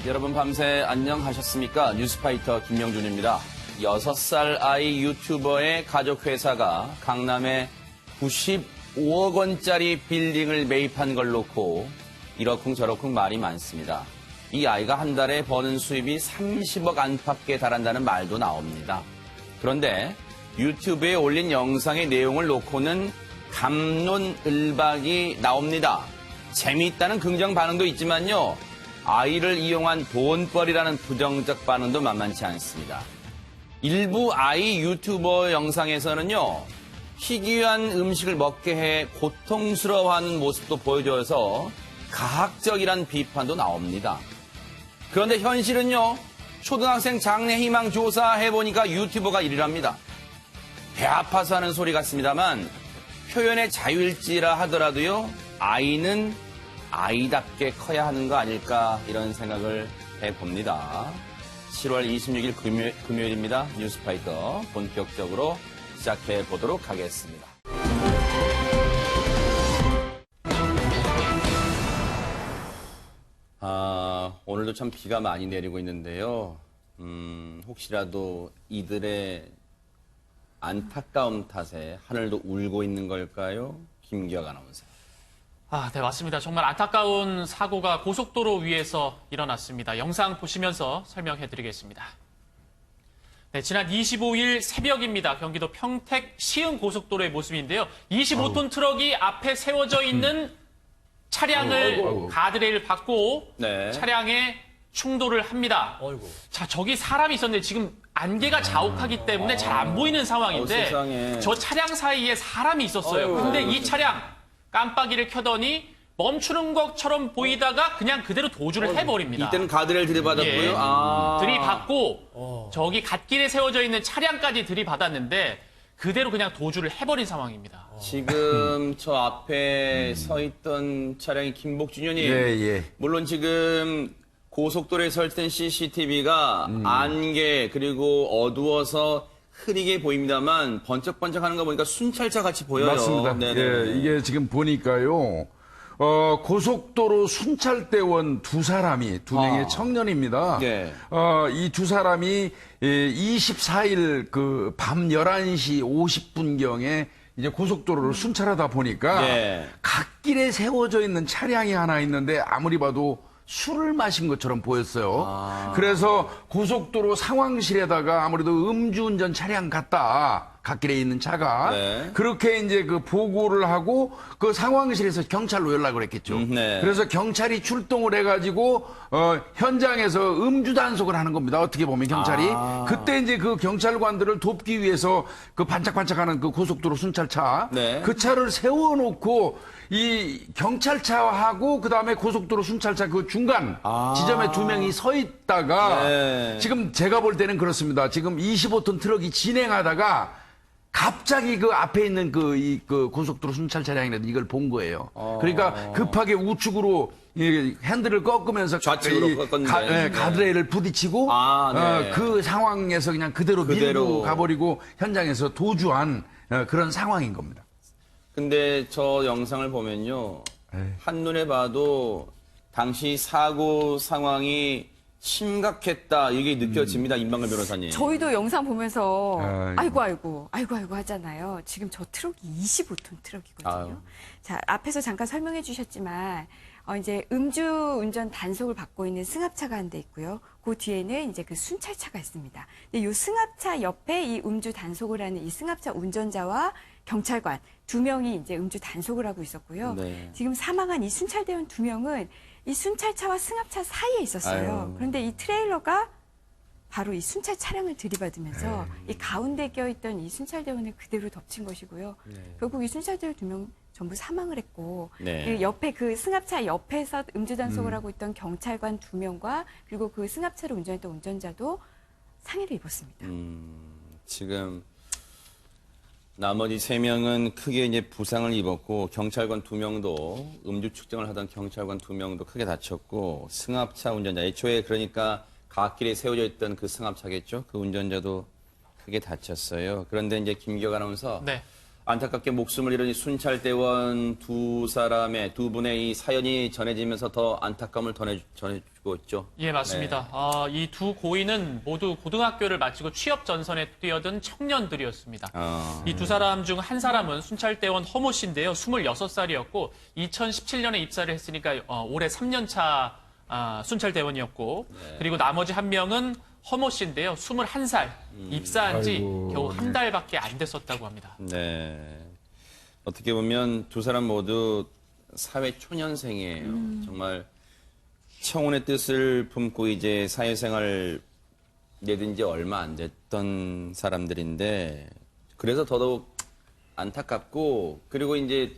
여러분 밤새 안녕하셨습니까? 뉴스파이터 김명준입니다. 6살 아이 유튜버의 가족회사가 강남에 95억 원짜리 빌딩을 매입한 걸 놓고 이러쿵저러쿵 말이 많습니다. 이 아이가 한 달에 버는 수입이 30억 안팎에 달한다는 말도 나옵니다. 그런데 유튜브에 올린 영상의 내용을 놓고는 갑론을박이 나옵니다. 재미있다는 긍정 반응도 있지만요. 아이를 이용한 돈벌이라는 부정적 반응도 만만치 않습니다. 일부 아이 유튜버 영상에서는요. 희귀한 음식을 먹게 해 고통스러워하는 모습도 보여줘서 가학적이란 비판도 나옵니다. 그런데 현실은요. 초등학생 장래 희망 조사 해보니까 유튜버가 1위랍니다. 배 아파서 하는 소리 같습니다만 표현의 자유일지라 하더라도요. 아이는 아이답게 커야 하는 거 아닐까 이런 생각을 해봅니다. 7월 26일 금요일입니다. 뉴스파이터 본격적으로 시작해 보도록 하겠습니다. 오늘도 참 비가 많이 내리고 있는데요. 혹시라도 이들의 안타까움 탓에 하늘도 울고 있는 걸까요? 김기혁 아나운서. 네, 맞습니다. 정말 안타까운 사고가 고속도로 위에서 일어났습니다. 영상 보시면서 설명해드리겠습니다. 네, 지난 25일 새벽입니다. 경기도 평택 시흥 고속도로의 모습인데요. 25톤 트럭이 앞에 세워져 있는 차량을 가드레일을 받고 네. 차량에 충돌을 합니다. 자, 저기 사람이 있었는데 지금 안개가 자욱하기 때문에 잘 안 보이는 상황인데 세상에. 저 차량 사이에 사람이 있었어요. 근데 이 차량 깜빡이를 켜더니 멈추는 것처럼 보이다가 그냥 그대로 도주를 해버립니다. 이때는 가드레일 들이받았고요. 예. 아. 들이받고 저기 갓길에 세워져 있는 차량까지 들이받았는데 그대로 그냥 도주를 해버린 상황입니다. 지금 저 앞에 서 있던 차량이 김복준현이 예. 물론 지금 고속도로에 설 땐 CCTV가 안개 그리고 어두워서 흐리게 보입니다만 번쩍번쩍하는 거 보니까 순찰차 같이 보여요. 맞습니다. 네네. 예, 이게 지금 보니까요. 고속도로 순찰대원 두 명의 청년입니다. 예. 이 두 사람이 24일 그 밤 11시 50분경에 이제 고속도로를 순찰하다 보니까 예. 갓길에 세워져 있는 차량이 하나 있는데 아무리 봐도 술을 마신 것처럼 보였어요. 그래서 고속도로 상황실에다가 아무래도 음주운전 차량 같다. 갓길에 있는 차가. 네. 그렇게 이제 그 보고를 하고 그 상황실에서 경찰로 연락을 했겠죠. 네. 그래서 경찰이 출동을 해가지고 현장에서 음주 단속을 하는 겁니다. 어떻게 보면 경찰이. 그때 이제 그 경찰관들을 돕기 위해서 그 반짝반짝하는 그 고속도로 순찰차. 네. 그 차를 세워놓고 이 경찰차하고 그다음에 고속도로 순찰차 그 중간 지점에 두 명이 서 있다가 네. 지금 제가 볼 때는 그렇습니다. 지금 25톤 트럭이 진행하다가 갑자기 그 앞에 있는 그 고속도로 순찰 차량이라도 이걸 본 거예요. 그러니까 급하게 우측으로 이 핸들을 꺾으면서 좌측으로 꺾었는데. 가드레일을 부딪히고 네. 그 상황에서 그냥 그대로 밀고 가버리고 현장에서 도주한 그런 상황인 겁니다. 근데 저 영상을 보면요. 한눈에 봐도 당시 사고 상황이 심각했다. 이게 느껴집니다. 임방글 변호사님. 저희도 영상 보면서 아이고. 아이고 하잖아요. 지금 저 트럭이 25톤 트럭이거든요. 아유. 자, 앞에서 잠깐 설명해 주셨지만 이제 음주운전 단속을 받고 있는 승합차가 한 대 있고요. 그 뒤에는 이제 그 순찰차가 있습니다. 근데 이 승합차 옆에 이 음주 단속을 하는 이 승합차 운전자와 경찰관 두 명이 이제 음주 단속을 하고 있었고요. 네. 지금 사망한 이 순찰대원 두 명은 이 순찰차와 승합차 사이에 있었어요. 아유. 그런데 이 트레일러가 바로 이 순찰 차량을 들이받으면서 이 가운데 껴있던 이 순찰대원을 그대로 덮친 것이고요. 결국 이 순찰대원 두 명 전부 사망을 했고 네. 그 옆에 그 승합차 옆에서 음주 단속을 하고 있던 경찰관 두 명과 그리고 그 승합차를 운전했던 운전자도 상해를 입었습니다. 지금 나머지 3명은 크게 이제 부상을 입었고 경찰관 2명도 음주 측정을 하던 경찰관 2명도 크게 다쳤고 승합차 운전자 애초에 그러니까 갓길에 세워져 있던 그 승합차겠죠. 그 운전자도 크게 다쳤어요. 그런데 이제 김기혁 아나운서 네. 안타깝게 목숨을 잃은 이 순찰대원 두 분의 이 사연이 전해지면서 더 안타까움을 전해주고 있죠. 예, 맞습니다. 이 두 고인은 모두 고등학교를 마치고 취업 전선에 뛰어든 청년들이었습니다. 이 두 사람 중 한 사람은 순찰대원 허모 씨인데요. 26살이었고 2017년에 입사를 했으니까 올해 3년 차 순찰대원이었고 그리고 나머지 한 명은 허모 씨인데요. 21살, 입사한 지 겨우 한 달밖에 안 됐었다고 합니다. 네. 어떻게 보면 두 사람 모두 사회 초년생이에요. 정말 청운의 뜻을 품고 이제 사회생활 내든 지 얼마 안 됐던 사람들인데 그래서 더더욱 안타깝고 그리고 이제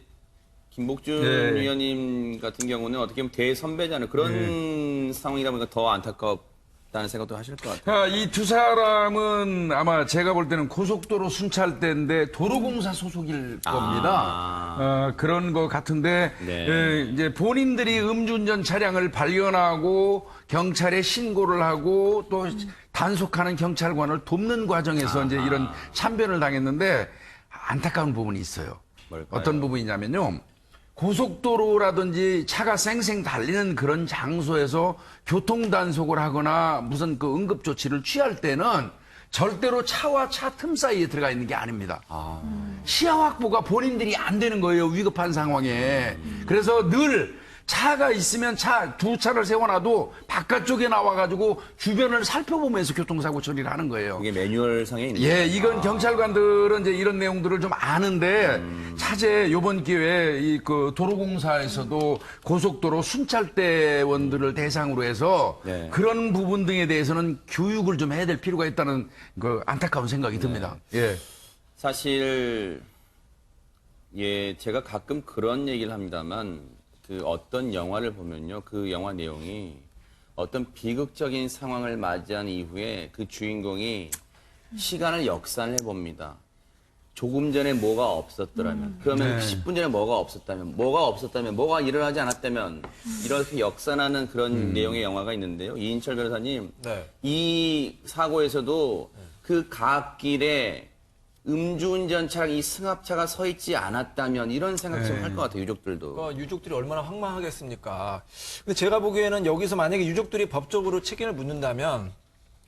김복준 네. 위원님 같은 경우는 어떻게 보면 대선배잖아요. 그런 상황이다 보니까 더 안타깝다는 생각도 하실 것 같아요. 이 두 사람은 아마 제가 볼 때는 고속도로 순찰대인데 도로공사 소속일 겁니다. 그런 것 같은데 네. 이제 본인들이 음주운전 차량을 발견하고 경찰에 신고를 하고 또 단속하는 경찰관을 돕는 과정에서 이제 이런 참변을 당했는데 안타까운 부분이 있어요. 뭘까요? 어떤 부분이냐면요. 고속도로라든지 차가 쌩쌩 달리는 그런 장소에서 교통단속을 하거나 무슨 그 응급조치를 취할 때는 절대로 차와 차 틈 사이에 들어가 있는 게 아닙니다. 시야 확보가 본인들이 안 되는 거예요. 위급한 상황에. 그래서 늘 차가 있으면 두 차를 세워놔도 바깥쪽에 나와가지고 주변을 살펴보면서 교통사고 처리를 하는 거예요. 이게 매뉴얼상에 있는 예, 이건 경찰관들은 이제 이런 내용들을 좀 아는데 차제 요번 기회에 이 그 도로공사에서도 고속도로 순찰대원들을 대상으로 해서 네. 그런 부분 등에 대해서는 교육을 좀 해야 될 필요가 있다는 그 안타까운 생각이 듭니다. 예. 사실 제가 가끔 그런 얘기를 합니다만 그 어떤 영화를 보면요. 그 영화 내용이 어떤 비극적인 상황을 맞이한 이후에 그 주인공이 시간을 역산을 해봅니다. 조금 전에 뭐가 없었더라면, 그러면 10분 전에 뭐가 없었다면, 뭐가 일어나지 않았다면, 이렇게 역산하는 그런 내용의 영화가 있는데요. 이인철 변호사님, 네. 이 사고에서도 그 갓길에 음주운전 차량 이 승합차가 서 있지 않았다면 이런 생각 좀 할 것 같아요, 유족들도. 그러니까 유족들이 얼마나 황망하겠습니까? 근데 제가 보기에는 여기서 만약에 유족들이 법적으로 책임을 묻는다면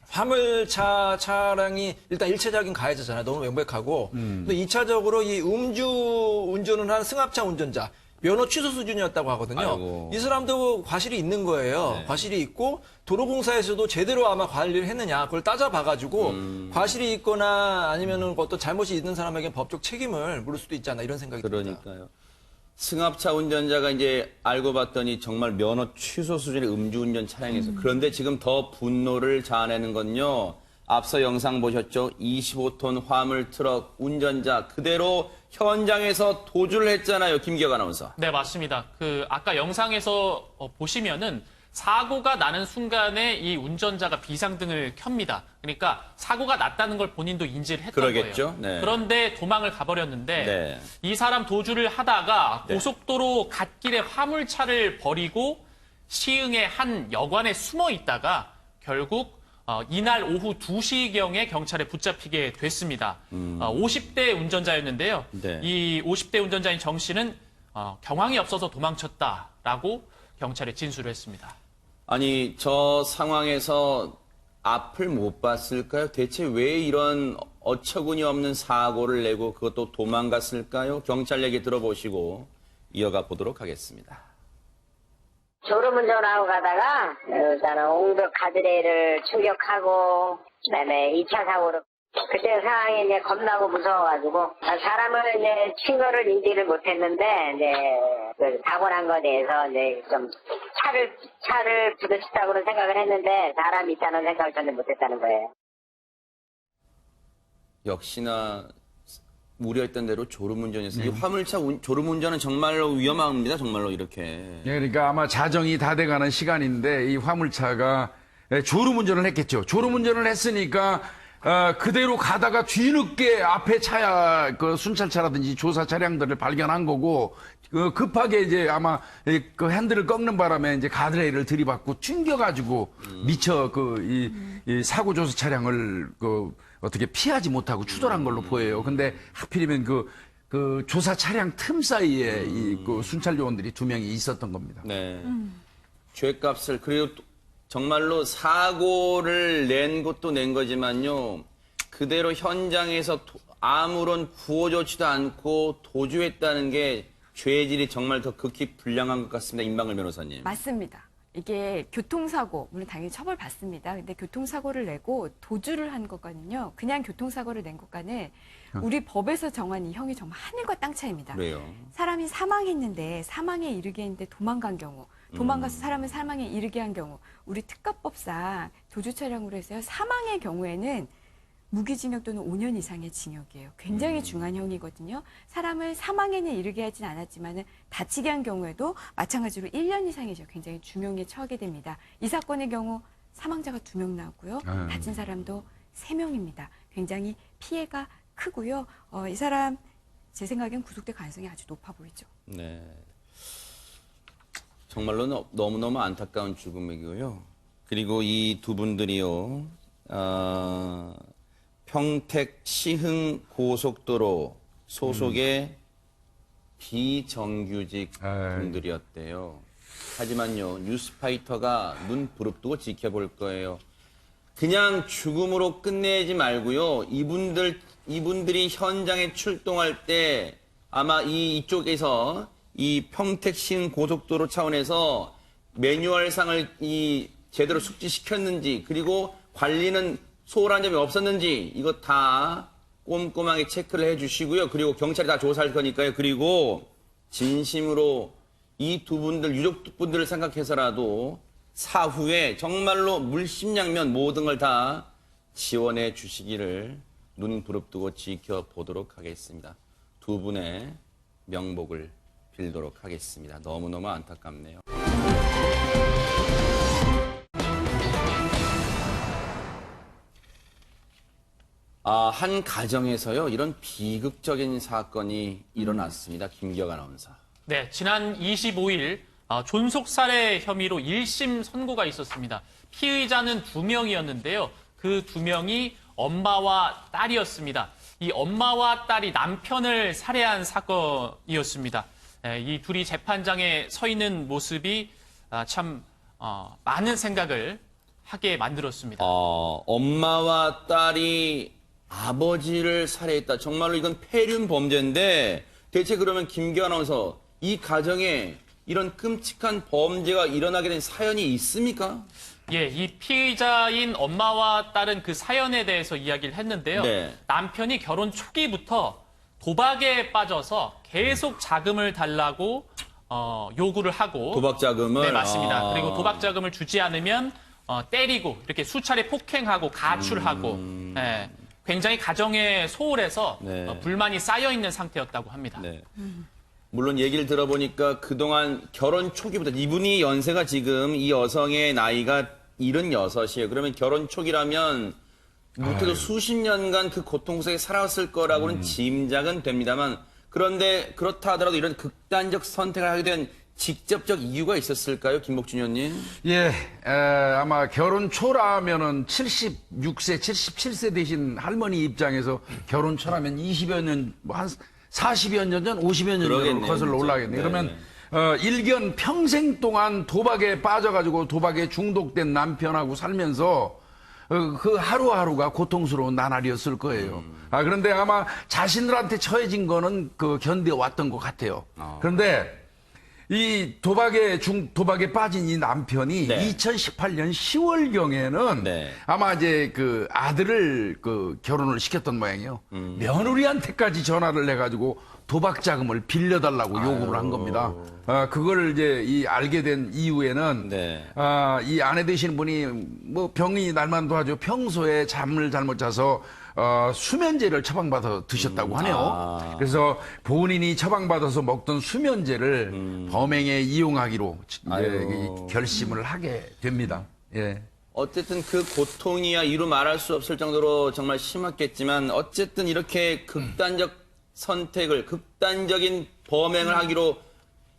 화물차 차량이 일단 1차적인 가해자잖아요. 너무 명백하고. 근데 2차적으로 이 음주 운전을 한 승합차 운전자 면허 취소 수준이었다고 하거든요. 아이고. 이 사람도 과실이 있는 거예요. 네. 과실이 있고 도로공사에서도 제대로 아마 관리를 했느냐 그걸 따져봐가지고 과실이 있거나 아니면은 어떤 잘못이 있는 사람에게 법적 책임을 물을 수도 있지 않나 이런 생각이 듭니다. 그러니까요. 승합차 운전자가 이제 알고 봤더니 정말 면허 취소 수준의 음주운전 차량에서 그런데 지금 더 분노를 자아내는 건요. 앞서 영상 보셨죠? 25톤 화물 트럭 운전자 그대로 현장에서 도주를 했잖아요. 김기혁 아나운서. 네, 맞습니다. 아까 영상에서 보시면은 사고가 나는 순간에 이 운전자가 비상등을 켭니다. 그러니까 사고가 났다는 걸 본인도 인지를 했던 그러겠죠. 거예요. 네. 그런데 도망을 가버렸는데 네. 이 사람 도주를 하다가 네. 고속도로 갓길에 화물차를 버리고 시흥의 한 여관에 숨어 있다가 결국 이날 오후 2시경에 경찰에 붙잡히게 됐습니다. 50대 운전자였는데요. 네. 이 50대 운전자인 정 씨는 경황이 없어서 도망쳤다라고 경찰에 진술을 했습니다. 아니 저 상황에서 앞을 못 봤을까요? 대체 왜 이런 어처구니 없는 사고를 내고 그것도 도망갔을까요? 경찰 얘기 들어보시고 이어가 보도록 하겠습니다. 졸음운전하고 가다가 일단은 옹벽 가드레일을 충격하고 그다음에 2차 사고로 그때 상황이 이제 겁나고 무서워가지고 사람을 이제 친 거를 인지를 못했는데 이제 그 사고 난 거에 대해서 이제 좀 차를 부딪혔다고는 생각을 했는데 사람이 있다는 생각을 전혀 못했다는 거예요. 역시나 우려했던 대로 졸음운전이었어요. 이 화물차 졸음운전은 정말로 위험합니다. 정말로 이렇게. 예, 그러니까 아마 자정이 다 돼가는 시간인데 이 화물차가 졸음운전을 했겠죠. 졸음운전을 했으니까 그대로 가다가 뒤늦게 앞에 차야 그 순찰차라든지 조사 차량들을 발견한 거고 급하게 이제 아마 그 핸들을 꺾는 바람에 이제 가드레일을 들이받고 튕겨가지고 미처 이 사고 조사 차량을 어떻게 피하지 못하고 추돌한 걸로 보여요. 근데 하필이면 그 조사 차량 틈 사이에 이 그 순찰 요원들이 2명이 있었던 겁니다. 네. 죄값을 그리고 또 정말로 사고를 낸 것도 낸 거지만요. 그대로 현장에서 아무런 구호 조치도 않고 도주했다는 게 죄질이 정말 더 극히 불량한 것 같습니다. 임방글 변호사님. 맞습니다. 이게 교통사고, 물론 당연히 처벌받습니다. 근데 교통사고를 내고 도주를 한 것과는요, 그냥 교통사고를 낸 것과는 우리 법에서 정한 이 형이 정말 하늘과 땅 차이입니다. 그래요. 사람이 사망했는데, 사망에 이르게 했는데 도망간 경우, 도망가서 사람을 사망에 이르게 한 경우, 우리 특가법상 도주 차량으로 해서요, 사망의 경우에는 무기징역 또는 5년 이상의 징역이에요. 굉장히 중한 형이거든요. 사람을 사망에는 이르게 하진 않았지만은 다치게 한 경우에도 마찬가지로 1년 이상이죠. 굉장히 중형에 처하게 됩니다. 이 사건의 경우 사망자가 2명 나왔고요. 다친 사람도 3명입니다. 굉장히 피해가 크고요. 이 사람 제 생각엔 구속될 가능성이 아주 높아 보이죠. 네. 정말로 너무너무 안타까운 죽음이고요. 그리고 이 두 분들이요. 평택 시흥 고속도로 소속의 비정규직 분들이었대요. 하지만요, 뉴스파이터가 눈 부릅뜨고 지켜볼 거예요. 그냥 죽음으로 끝내지 말고요. 이분들이 현장에 출동할 때 아마 이쪽에서 이 평택 시흥 고속도로 차원에서 매뉴얼상을 제대로 숙지시켰는지, 그리고 관리는 소홀한 점이 없었는지 이거 다 꼼꼼하게 체크를 해주시고요. 그리고 경찰이 다 조사할 거니까요. 그리고 진심으로 이 두 분들 유족분들을 생각해서라도 사후에 정말로 물심양면 모든 걸 다 지원해 주시기를 눈 부릅뜨고 지켜보도록 하겠습니다. 두 분의 명복을 빌도록 하겠습니다. 너무너무 안타깝네요. 한 가정에서요, 이런 비극적인 사건이 일어났습니다. 김기혁 아나운서. 네, 지난 25일 존속살해 혐의로 1심 선고가 있었습니다. 피의자는 2명이었는데요. 그 2명이 엄마와 딸이었습니다. 이 엄마와 딸이 남편을 살해한 사건이었습니다. 이 둘이 재판장에 서 있는 모습이 참 많은 생각을 하게 만들었습니다. 엄마와 딸이 아버지를 살해했다. 정말로 이건 폐륜 범죄인데 대체 그러면 김기현 아나운서 이 가정에 이런 끔찍한 범죄가 일어나게 된 사연이 있습니까? 예, 이 피의자인 엄마와 딸은 그 사연에 대해서 이야기를 했는데요. 네. 남편이 결혼 초기부터 도박에 빠져서 계속 자금을 달라고 요구를 하고 도박 자금을? 네, 맞습니다. 그리고 도박 자금을 주지 않으면 때리고 이렇게 수차례 폭행하고 가출하고 예, 굉장히 가정에 소홀해서 네. 불만이 쌓여 있는 상태였다고 합니다. 네. 물론 얘기를 들어보니까 그동안 결혼 초기부터 이분이 연세가 지금 이 여성의 나이가 76이에요. 그러면 결혼 초기라면 못해도 수십 년간 그 고통 속에 살았을 거라고는 짐작은 됩니다만 그런데 그렇다 하더라도 이런 극단적 선택을 하게 된 직접적 이유가 있었을까요? 김복준 의원님? 예, 아마 결혼 초라면은 76세, 77세 되신 할머니 입장에서 결혼 초라면 20여 년, 한 40여 년 전, 50여 년 전으로 그러겠네요, 거슬러 진짜. 올라가겠네요. 네네. 그러면 일견 평생 동안 도박에 빠져가지고 도박에 중독된 남편하고 살면서 그 하루하루가 고통스러운 나날이었을 거예요. 그런데 아마 자신들한테 처해진 거는 견뎌왔던 것 같아요. 그런데 이 도박에 빠진 이 남편이 네. 2018년 10월경에는 네. 아마 이제 그 아들을 결혼을 시켰던 모양이에요. 며느리한테까지 전화를 해가지고 도박 자금을 빌려달라고 요구를 한 겁니다. 그걸 이제 알게 된 이후에는 네. 이 아내 되시는 분이 뭐 병이 날만도 하죠. 평소에 잠을 잘못 자서 수면제를 처방받아 드셨다고 하네요. 그래서 본인이 처방받아서 먹던 수면제를 범행에 이용하기로 이제 아이고. 결심을 하게 됩니다. 예. 어쨌든 그 고통이야 이루 말할 수 없을 정도로 정말 심했겠지만 어쨌든 이렇게 극단적 선택을 극단적인 범행을 하기로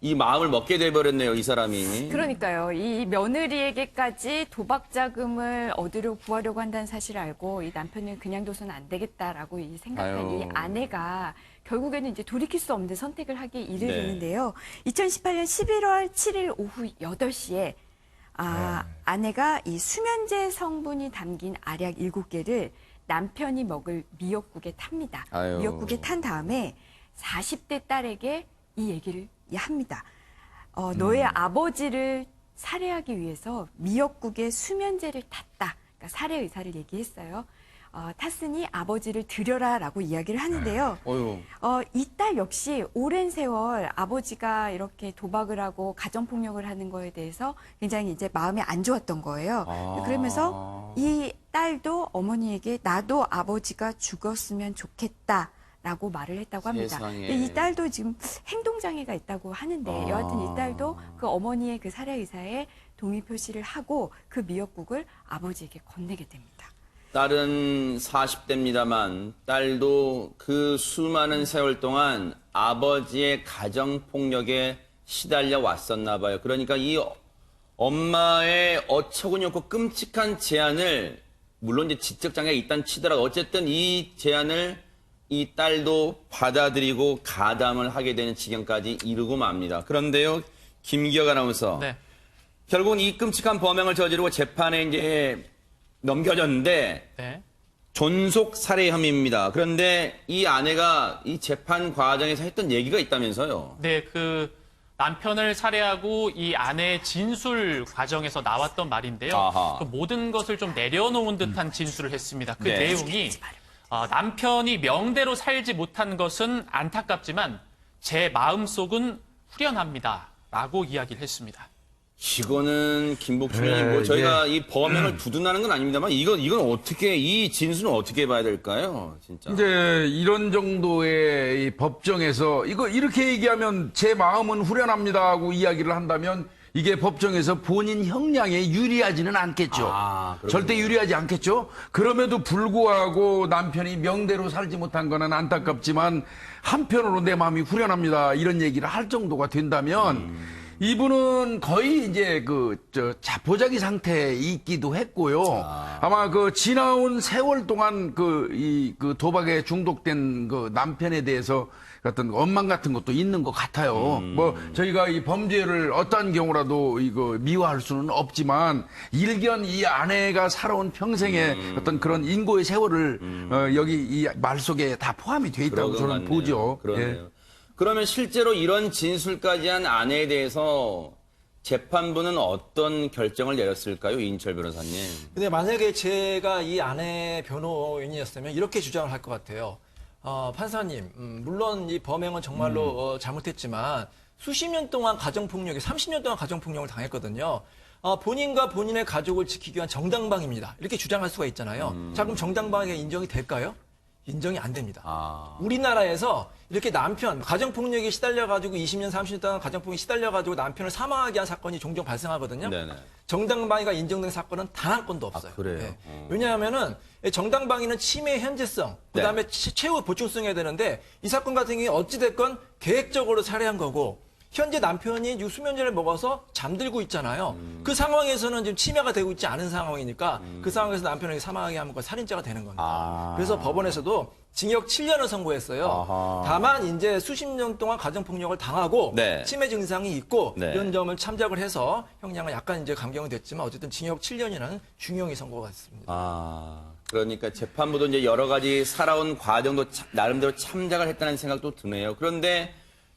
이 마음을 먹게 돼버렸네요, 이 사람이. 그러니까요. 이 며느리에게까지 도박 자금을 얻으려 구하려고 한다는 사실을 알고 이 남편을 그냥 둬서는 안 되겠다라고 이 생각한 아유. 이 아내가 결국에는 이제 돌이킬 수 없는 선택을 하기 이르는데요. 네. 2018년 11월 7일 오후 8시에 아내가 이 수면제 성분이 담긴 알약 7개를 남편이 먹을 미역국에 탑니다. 아유. 미역국에 탄 다음에 40대 딸에게 이 얘기를 합니다. 너의 아버지를 살해하기 위해서 미역국에 수면제를 탔다. 그러니까 살해 의사를 얘기했어요. 탔으니 아버지를 들여라라고 이야기를 하는데요. 어휴. 이 딸 역시 오랜 세월 아버지가 이렇게 도박을 하고 가정폭력을 하는 거에 대해서 굉장히 이제 마음이 안 좋았던 거예요. 그러면서 이 딸도 어머니에게 나도 아버지가 죽었으면 좋겠다라고 말을 했다고 합니다. 세상에. 근데 이 딸도 지금 행동장애가 있다고 하는데 여하튼 이 딸도 그 어머니의 그 살해 의사에 동의 표시를 하고 그 미역국을 아버지에게 건네게 됩니다. 딸은 40대입니다만 딸도 그 수많은 세월 동안 아버지의 가정폭력에 시달려 왔었나 봐요. 그러니까 이 엄마의 어처구니 없고 끔찍한 제안을 물론 이제 지적장애가 있다는 치더라도 어쨌든 이 제안을 이 딸도 받아들이고 가담을 하게 되는 지경까지 이르고 맙니다. 그런데요, 김기혁 아나운서. 네. 결국은 이 끔찍한 범행을 저지르고 재판에 이제 넘겨졌는데 네. 존속 살해 혐의입니다. 그런데 이 아내가 이 재판 과정에서 했던 얘기가 있다면서요. 네, 그 남편을 살해하고 이 아내의 진술 과정에서 나왔던 말인데요. 아하. 그 모든 것을 좀 내려놓은 듯한 진술을 했습니다. 그 네. 내용이 남편이 명대로 살지 못한 것은 안타깝지만 제 마음속은 후련합니다. 라고 이야기를 했습니다. 이거는 김복춘님 뭐 저희가 이 범행을 두둔하는 건 아닙니다만 이건 어떻게 이 진술은 어떻게 봐야 될까요? 진짜. 이제 이런 정도의 이 법정에서 이거 이렇게 얘기하면 제 마음은 후련합니다 하고 이야기를 한다면 이게 법정에서 본인 형량에 유리하지는 않겠죠. 그렇군요. 절대 유리하지 않겠죠. 그럼에도 불구하고 남편이 명대로 살지 못한 거는 안타깝지만 한편으로 내 마음이 후련합니다 이런 얘기를 할 정도가 된다면 이분은 거의 이제 자포자기 상태에 있기도 했고요. 아마 그 지나온 세월 동안 그 도박에 중독된 그 남편에 대해서 어떤 원망 같은 것도 있는 것 같아요. 뭐 저희가 이 범죄를 어떠한 경우라도 이거 미화할 수는 없지만 일견 이 아내가 살아온 평생의 어떤 그런 인고의 세월을 여기 이 말 속에 다 포함이 돼 있다고 그런 것 저는 같네요. 보죠. 그러네요. 예. 그러면 실제로 이런 진술까지 한 아내에 대해서 재판부는 어떤 결정을 내렸을까요? 이인철 변호사님. 근데 만약에 제가 이 아내 변호인이었으면 이렇게 주장을 할 것 같아요. 판사님, 물론 이 범행은 정말로 잘못했지만 수십 년 동안 가정폭력에 30년 동안 가정폭력을 당했거든요. 본인과 본인의 가족을 지키기 위한 정당방위입니다. 이렇게 주장할 수가 있잖아요. 자, 그럼 정당방위가 인정이 될까요? 인정이 안 됩니다. 우리나라에서 이렇게 남편, 가정폭력에 시달려가지고 20년, 30년 동안 가정폭력에 시달려가지고 남편을 사망하게 한 사건이 종종 발생하거든요. 네네. 정당방위가 인정된 사건은 단 한 건도 없어요. 그래요? 예. 왜냐하면은 정당방위는 침해 현재성, 그다음에 네. 최후 보충성해야 되는데 이 사건 같은 경우에 어찌됐건 계획적으로 살해한 거고 현재 남편이 수면제를 먹어서 잠들고 있잖아요. 그 상황에서는 지금 치매가 되고 있지 않은 상황이니까 그 상황에서 남편에게 사망하게 하면 그 살인죄가 되는 겁니다. 그래서 법원에서도 징역 7년을 선고했어요. 아하. 다만 이제 수십 년 동안 가정폭력을 당하고 네. 치매 증상이 있고 네. 이런 점을 참작을 해서 형량은 약간 이제 감경이 됐지만 어쨌든 징역 7년이라는 중형이 선고가 됐습니다. 그러니까 재판부도 이제 여러 가지 살아온 과정도 나름대로 참작을 했다는 생각도 드네요. 그런데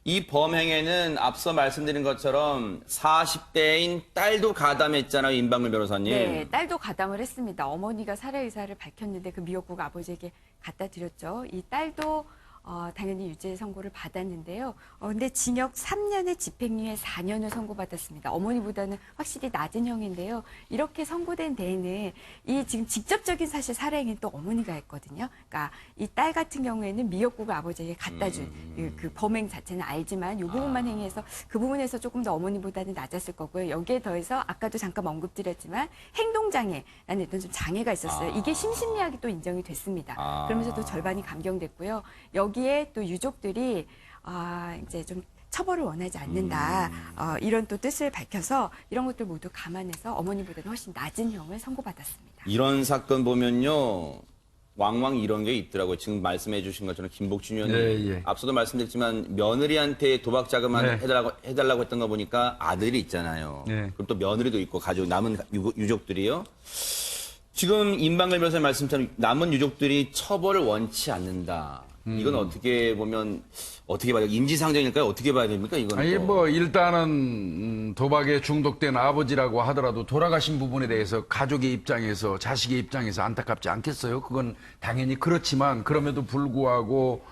이 범행에는 앞서 말씀드린 것처럼 40대인 딸도 가담했잖아요, 임방글 변호사님. 네, 딸도 가담을 했습니다. 어머니가 살해 의사를 밝혔는데 그 미역국 아버지에게 갖다 드렸죠. 이 딸도 당연히 유죄 선고를 받았는데요. 근데 징역 3년에 집행유예 4년을 선고받았습니다. 어머니보다는 확실히 낮은 형인데요. 이렇게 선고된 데에는 이 지금 직접적인 사실 살해 행위는 또 어머니가 했거든요. 그러니까 이 딸 같은 경우에는 미역국을 아버지에게 갖다 준 그 범행 자체는 알지만 이 부분만 행위해서 그 부분에서 조금 더 어머니보다는 낮았을 거고요. 여기에 더해서 아까도 잠깐 언급드렸지만 행동장애라는 어떤 좀 장애가 있었어요. 이게 심신미약이 또 인정이 됐습니다. 그러면서 또 절반이 감경됐고요. 여기에 또 유족들이 이제 좀 처벌을 원하지 않는다. 이런 또 뜻을 밝혀서 이런 것들 모두 감안해서 어머니보다는 훨씬 낮은 형을 선고받았습니다. 이런 사건 보면요. 왕왕 이런 게 있더라고요. 지금 말씀해 주신 것처럼 김복준 의원이 예, 예. 앞서도 말씀드렸지만 며느리한테 도박 자금 네. 해달라고 했던 거 보니까 아들이 있잖아요. 네. 그럼 또 며느리도 있고 가족 남은 유족들이요. 지금 임방글 변호사님 말씀처럼 남은 유족들이 처벌을 원치 않는다. 이건 어떻게 보면 어떻게 봐야 인지상정일까요? 어떻게 봐야 됩니까? 이건 아니, 또. 뭐, 일단은, 도박에 중독된 아버지라고 하더라도 돌아가신 부분에 대해서 가족의 입장에서, 자식의 입장에서 안타깝지 않겠어요? 그건 당연히 그렇지만, 그럼에도 불구하고,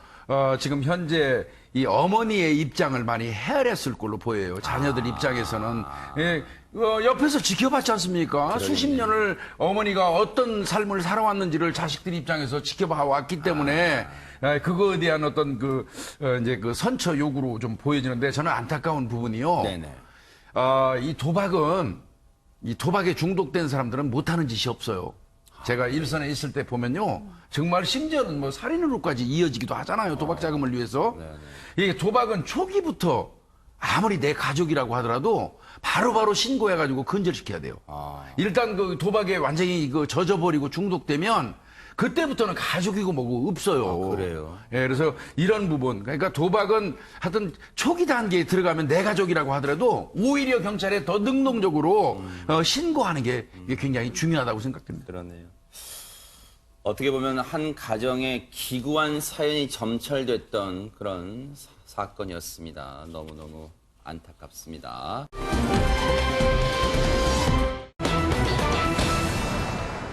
지금 현재 이 어머니의 입장을 많이 헤아렸을 걸로 보여요. 자녀들 입장에서는. 예, 옆에서 지켜봤지 않습니까? 수십 년을 어머니가 어떤 삶을 살아왔는지를 자식들 입장에서 지켜봐 왔기 때문에, 그거에 대한 어떤 이제 그 선처 욕구로 좀 보여지는데 저는 안타까운 부분이요. 네네. 이 도박에 중독된 사람들은 못하는 짓이 없어요. 제가 일선에 있을 때 보면요. 정말 심지어는 뭐 살인으로까지 이어지기도 하잖아요. 도박 자금을 위해서. 이게 도박은 초기부터 아무리 내 가족이라고 하더라도 바로바로 신고해가지고 근절시켜야 돼요. 일단 그 도박에 완전히 젖어버리고 중독되면 그때부터는 가족이고 뭐고 없어요. 그래요? 예, 그래서 이런 부분. 그러니까 도박은 하여튼 초기 단계에 들어가면 내 가족이라고 하더라도 오히려 경찰에 더 능동적으로 신고하는 게 이게 굉장히 중요하다고 생각됩니다. 그러네요. 어떻게 보면 한 가정의 기구한 사연이 점철됐던 그런 사건이었습니다. 너무너무 안타깝습니다.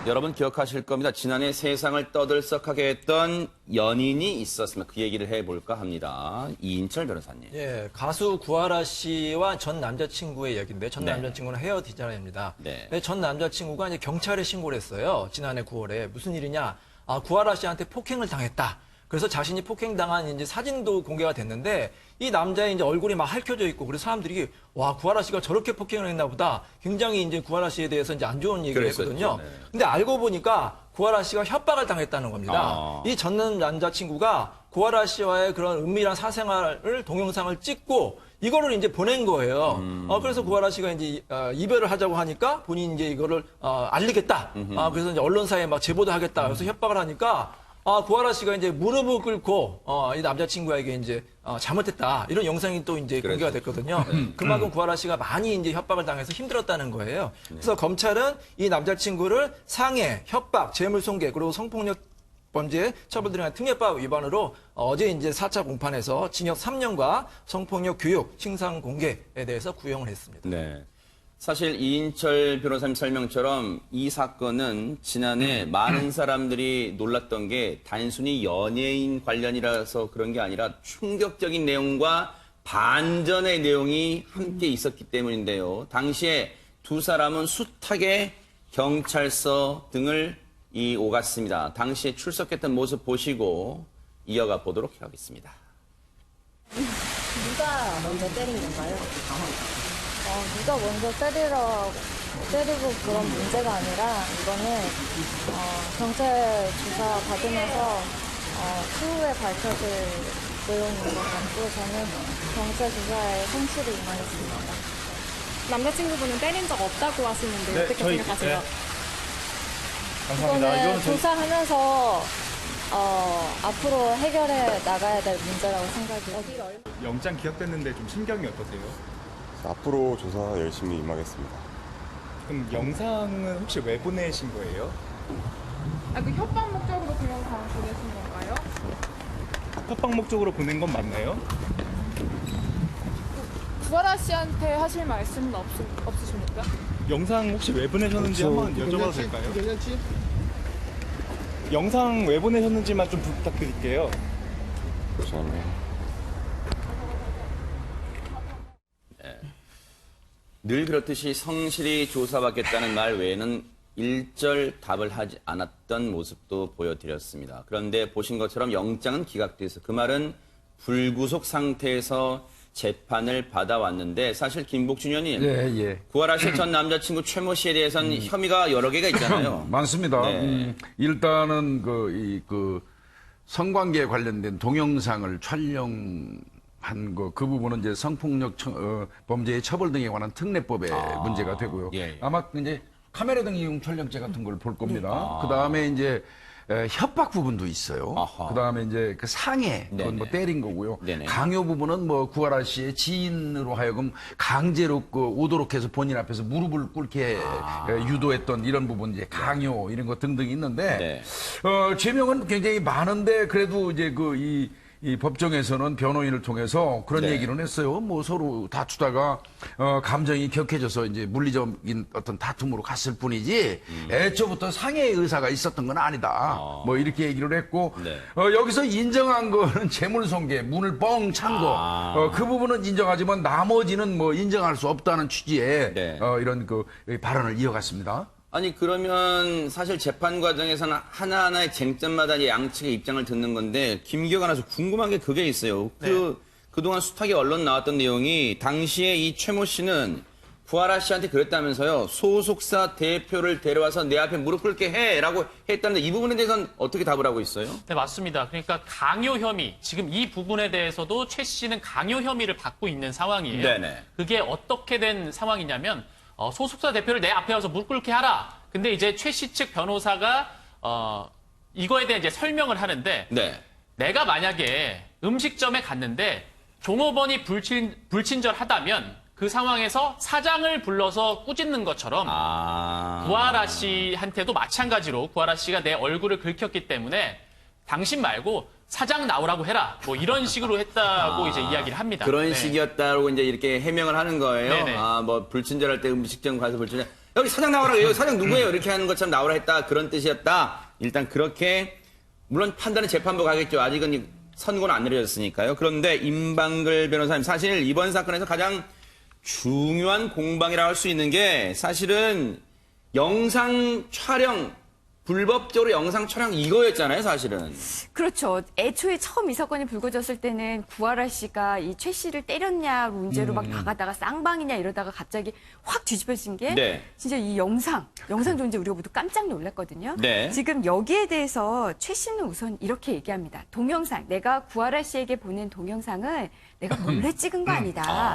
여러분 기억하실 겁니다. 지난해 세상을 떠들썩하게 했던 연인이 있었습니다. 그 얘기를 해볼까 합니다. 이인철 변호사님. 예, 가수 구하라 씨와 전 남자친구의 얘기인데 전 네. 남자친구는 헤어 디자이너입니다. 네. 근데 전 남자친구가 이제 경찰에 신고를 했어요. 지난해 9월에 무슨 일이냐? 구하라 씨한테 폭행을 당했다. 그래서 자신이 폭행당한 이제 사진도 공개가 됐는데 이 남자의 이제 얼굴이 막 핥혀져 있고 그래서 사람들이 와 구하라 씨가 저렇게 폭행을 했나 보다. 굉장히 이제 구하라 씨에 대해서 이제 안 좋은 얘기를 그랬었죠. 했거든요. 네. 근데 알고 보니까 구하라 씨가 협박을 당했다는 겁니다. 이 전 남자친구가 구하라 씨와의 그런 은밀한 사생활을 동영상을 찍고 이거를 이제 보낸 거예요. 그래서 구하라 씨가 이제 이별을 하자고 하니까 본인이 이제 이거를 알리겠다. 그래서 이제 언론사에 막 제보도 하겠다. 그래서 협박을 하니까 구하라 씨가 이제 무릎을 꿇고 이 남자친구에게 이제 잘못했다 이런 영상이 또 이제 공개가 됐거든요. 그만큼 구하라 씨가 많이 이제 협박을 당해서 힘들었다는 거예요. 그래서 검찰은 이 남자친구를 상해, 협박, 재물손괴 그리고 성폭력 범죄 처벌 등의 특례법 위반으로 어제 이제 4차 공판에서 징역 3년과 성폭력 교육, 신상 공개에 대해서 구형을 했습니다. 네. 사실 이인철 변호사님 설명처럼 이 사건은 지난해 많은 사람들이 놀랐던 게 단순히 연예인 관련이라서 그런 게 아니라 충격적인 내용과 반전의 내용이 함께 있었기 때문인데요. 당시에 두 사람은 숱하게 경찰서 등을 오갔습니다. 당시에 출석했던 모습 보시고 이어가 보도록 하겠습니다. 누가 먼저 때린 건가요? 누가 먼저 때리고 그런 문제가 아니라 이거는 경찰 조사 받으면서 추후에 밝혀질 내용인 것 같고 저는 경찰 조사에 성실히 임하겠습니다. 남자친구분은 때린 적 없다고 하시는데 어떻게 생각하세요? 이거는 조사하면서 앞으로 해결해 나가야 될 문제라고 생각해요. 영장 기각됐는데 좀 심경이 어떠세요? 앞으로 조사 열심히 임하겠습니다. 그럼 영상은 혹시 왜 보내신 거예요? 그 협박 목적으로 그 영상 보내신 건가요? 협박 목적으로 보낸 건 맞나요? 구하라 씨한테 하실 말씀은 없으십니까? 영상 혹시 왜 보내셨는지 한번 여쭤봐도 될까요? 영상 왜 보내셨는지만 좀 부탁드릴게요. 잠시만요. 늘 그렇듯이 성실히 조사받겠다는 말 외에는 일절 답을 하지 않았던 모습도 보여드렸습니다. 그런데 보신 것처럼 영장은 기각돼서 그 말은 불구속 상태에서 재판을 받아왔는데 사실 김복준 의원님 예. 구하라 씨 전 남자친구 최모 씨에 대해서는 혐의가 여러 개가 있잖아요. 많습니다. 네. 일단은 성관계에 관련된 동영상을 촬영한 한 그 부분은 이제 성폭력 범죄의 처벌 등에 관한 특례법의 문제가 되고요. 예. 아마 이제 카메라 등 이용 촬영죄 같은 걸 볼 겁니다. 그 다음에 이제 협박 부분도 있어요. 그 다음에 이제 그 상해, 그건 뭐 때린 거고요. 네네. 강요 부분은 뭐 구하라 씨의 지인으로 하여금 강제로 오도록 해서 본인 앞에서 무릎을 꿇게 유도했던 이런 부분, 이제 강요 이런 거 등등 있는데, 네. 죄명은 굉장히 많은데 그래도 이제 이 법정에서는 변호인을 통해서 그런 네. 얘기를 했어요. 뭐 서로 다투다가 감정이 격해져서 이제 물리적인 어떤 다툼으로 갔을 뿐이지 애초부터 상해의 의사가 있었던 건 아니다. 뭐 이렇게 얘기를 했고 네. 여기서 인정한 거는 재물손괴, 문을 뻥 찬 거. 그 부분은 인정하지만 나머지는 뭐 인정할 수 없다는 취지의 네. 이런 그 발언을 이어갔습니다. 아니 그러면 사실 재판 과정에서는 하나하나의 쟁점마다 이제 양측의 입장을 듣는 건데 김기혁 아나운서 궁금한 게 그게 있어요. 그동안 숱하게 언론 나왔던 내용이 당시에 이 최모 씨는 구하라 씨한테 그랬다면서요. 소속사 대표를 데려와서 내 앞에 무릎 꿇게 해라고 했다는데 이 부분에 대해서는 어떻게 답을 하고 있어요? 네, 맞습니다. 그러니까 강요 혐의, 지금 이 부분에 대해서도 최 씨는 강요 혐의를 받고 있는 상황이에요. 네네. 그게 어떻게 된 상황이냐면 소속사 대표를 내 앞에 와서 무릎 꿇게 하라. 근데 이제 최 씨 측 변호사가 이거에 대해 이제 설명을 하는데 네. 내가 만약에 음식점에 갔는데 종업원이 불친절하다면 그 상황에서 사장을 불러서 꾸짖는 것처럼 구하라 씨한테도 마찬가지로 구하라 씨가 내 얼굴을 긁혔기 때문에 당신 말고 사장 나오라고 해라. 뭐 이런 식으로 했다고 이제 이야기를 합니다. 그런 네. 식이었다고 이제 이렇게 해명을 하는 거예요. 네네. 뭐 불친절할 때 음식점 가서 불친절. 여기 사장 나오라고 여기 사장 누구예요? 이렇게 하는 것처럼 나오라 했다. 그런 뜻이었다. 일단 그렇게 물론 판단은 재판부 가겠죠. 아직은 선고는 안 내려졌으니까요. 그런데 임방글 변호사님 사실 이번 사건에서 가장 중요한 공방이라고 할 수 있는 게 사실은 영상 촬영 불법적으로 영상 촬영 이거였잖아요, 사실은. 그렇죠. 애초에 처음 이 사건이 불거졌을 때는 구하라 씨가 이 최 씨를 때렸냐 문제로 막 나가다가 쌍방이냐 이러다가 갑자기 확 뒤집어진 게 네. 진짜 이 영상 존재 우리가 모두 깜짝 놀랐거든요. 네. 지금 여기에 대해서 최 씨는 우선 이렇게 얘기합니다. 동영상, 내가 구하라 씨에게 보낸 동영상을 내가 몰래 찍은 거 아니다.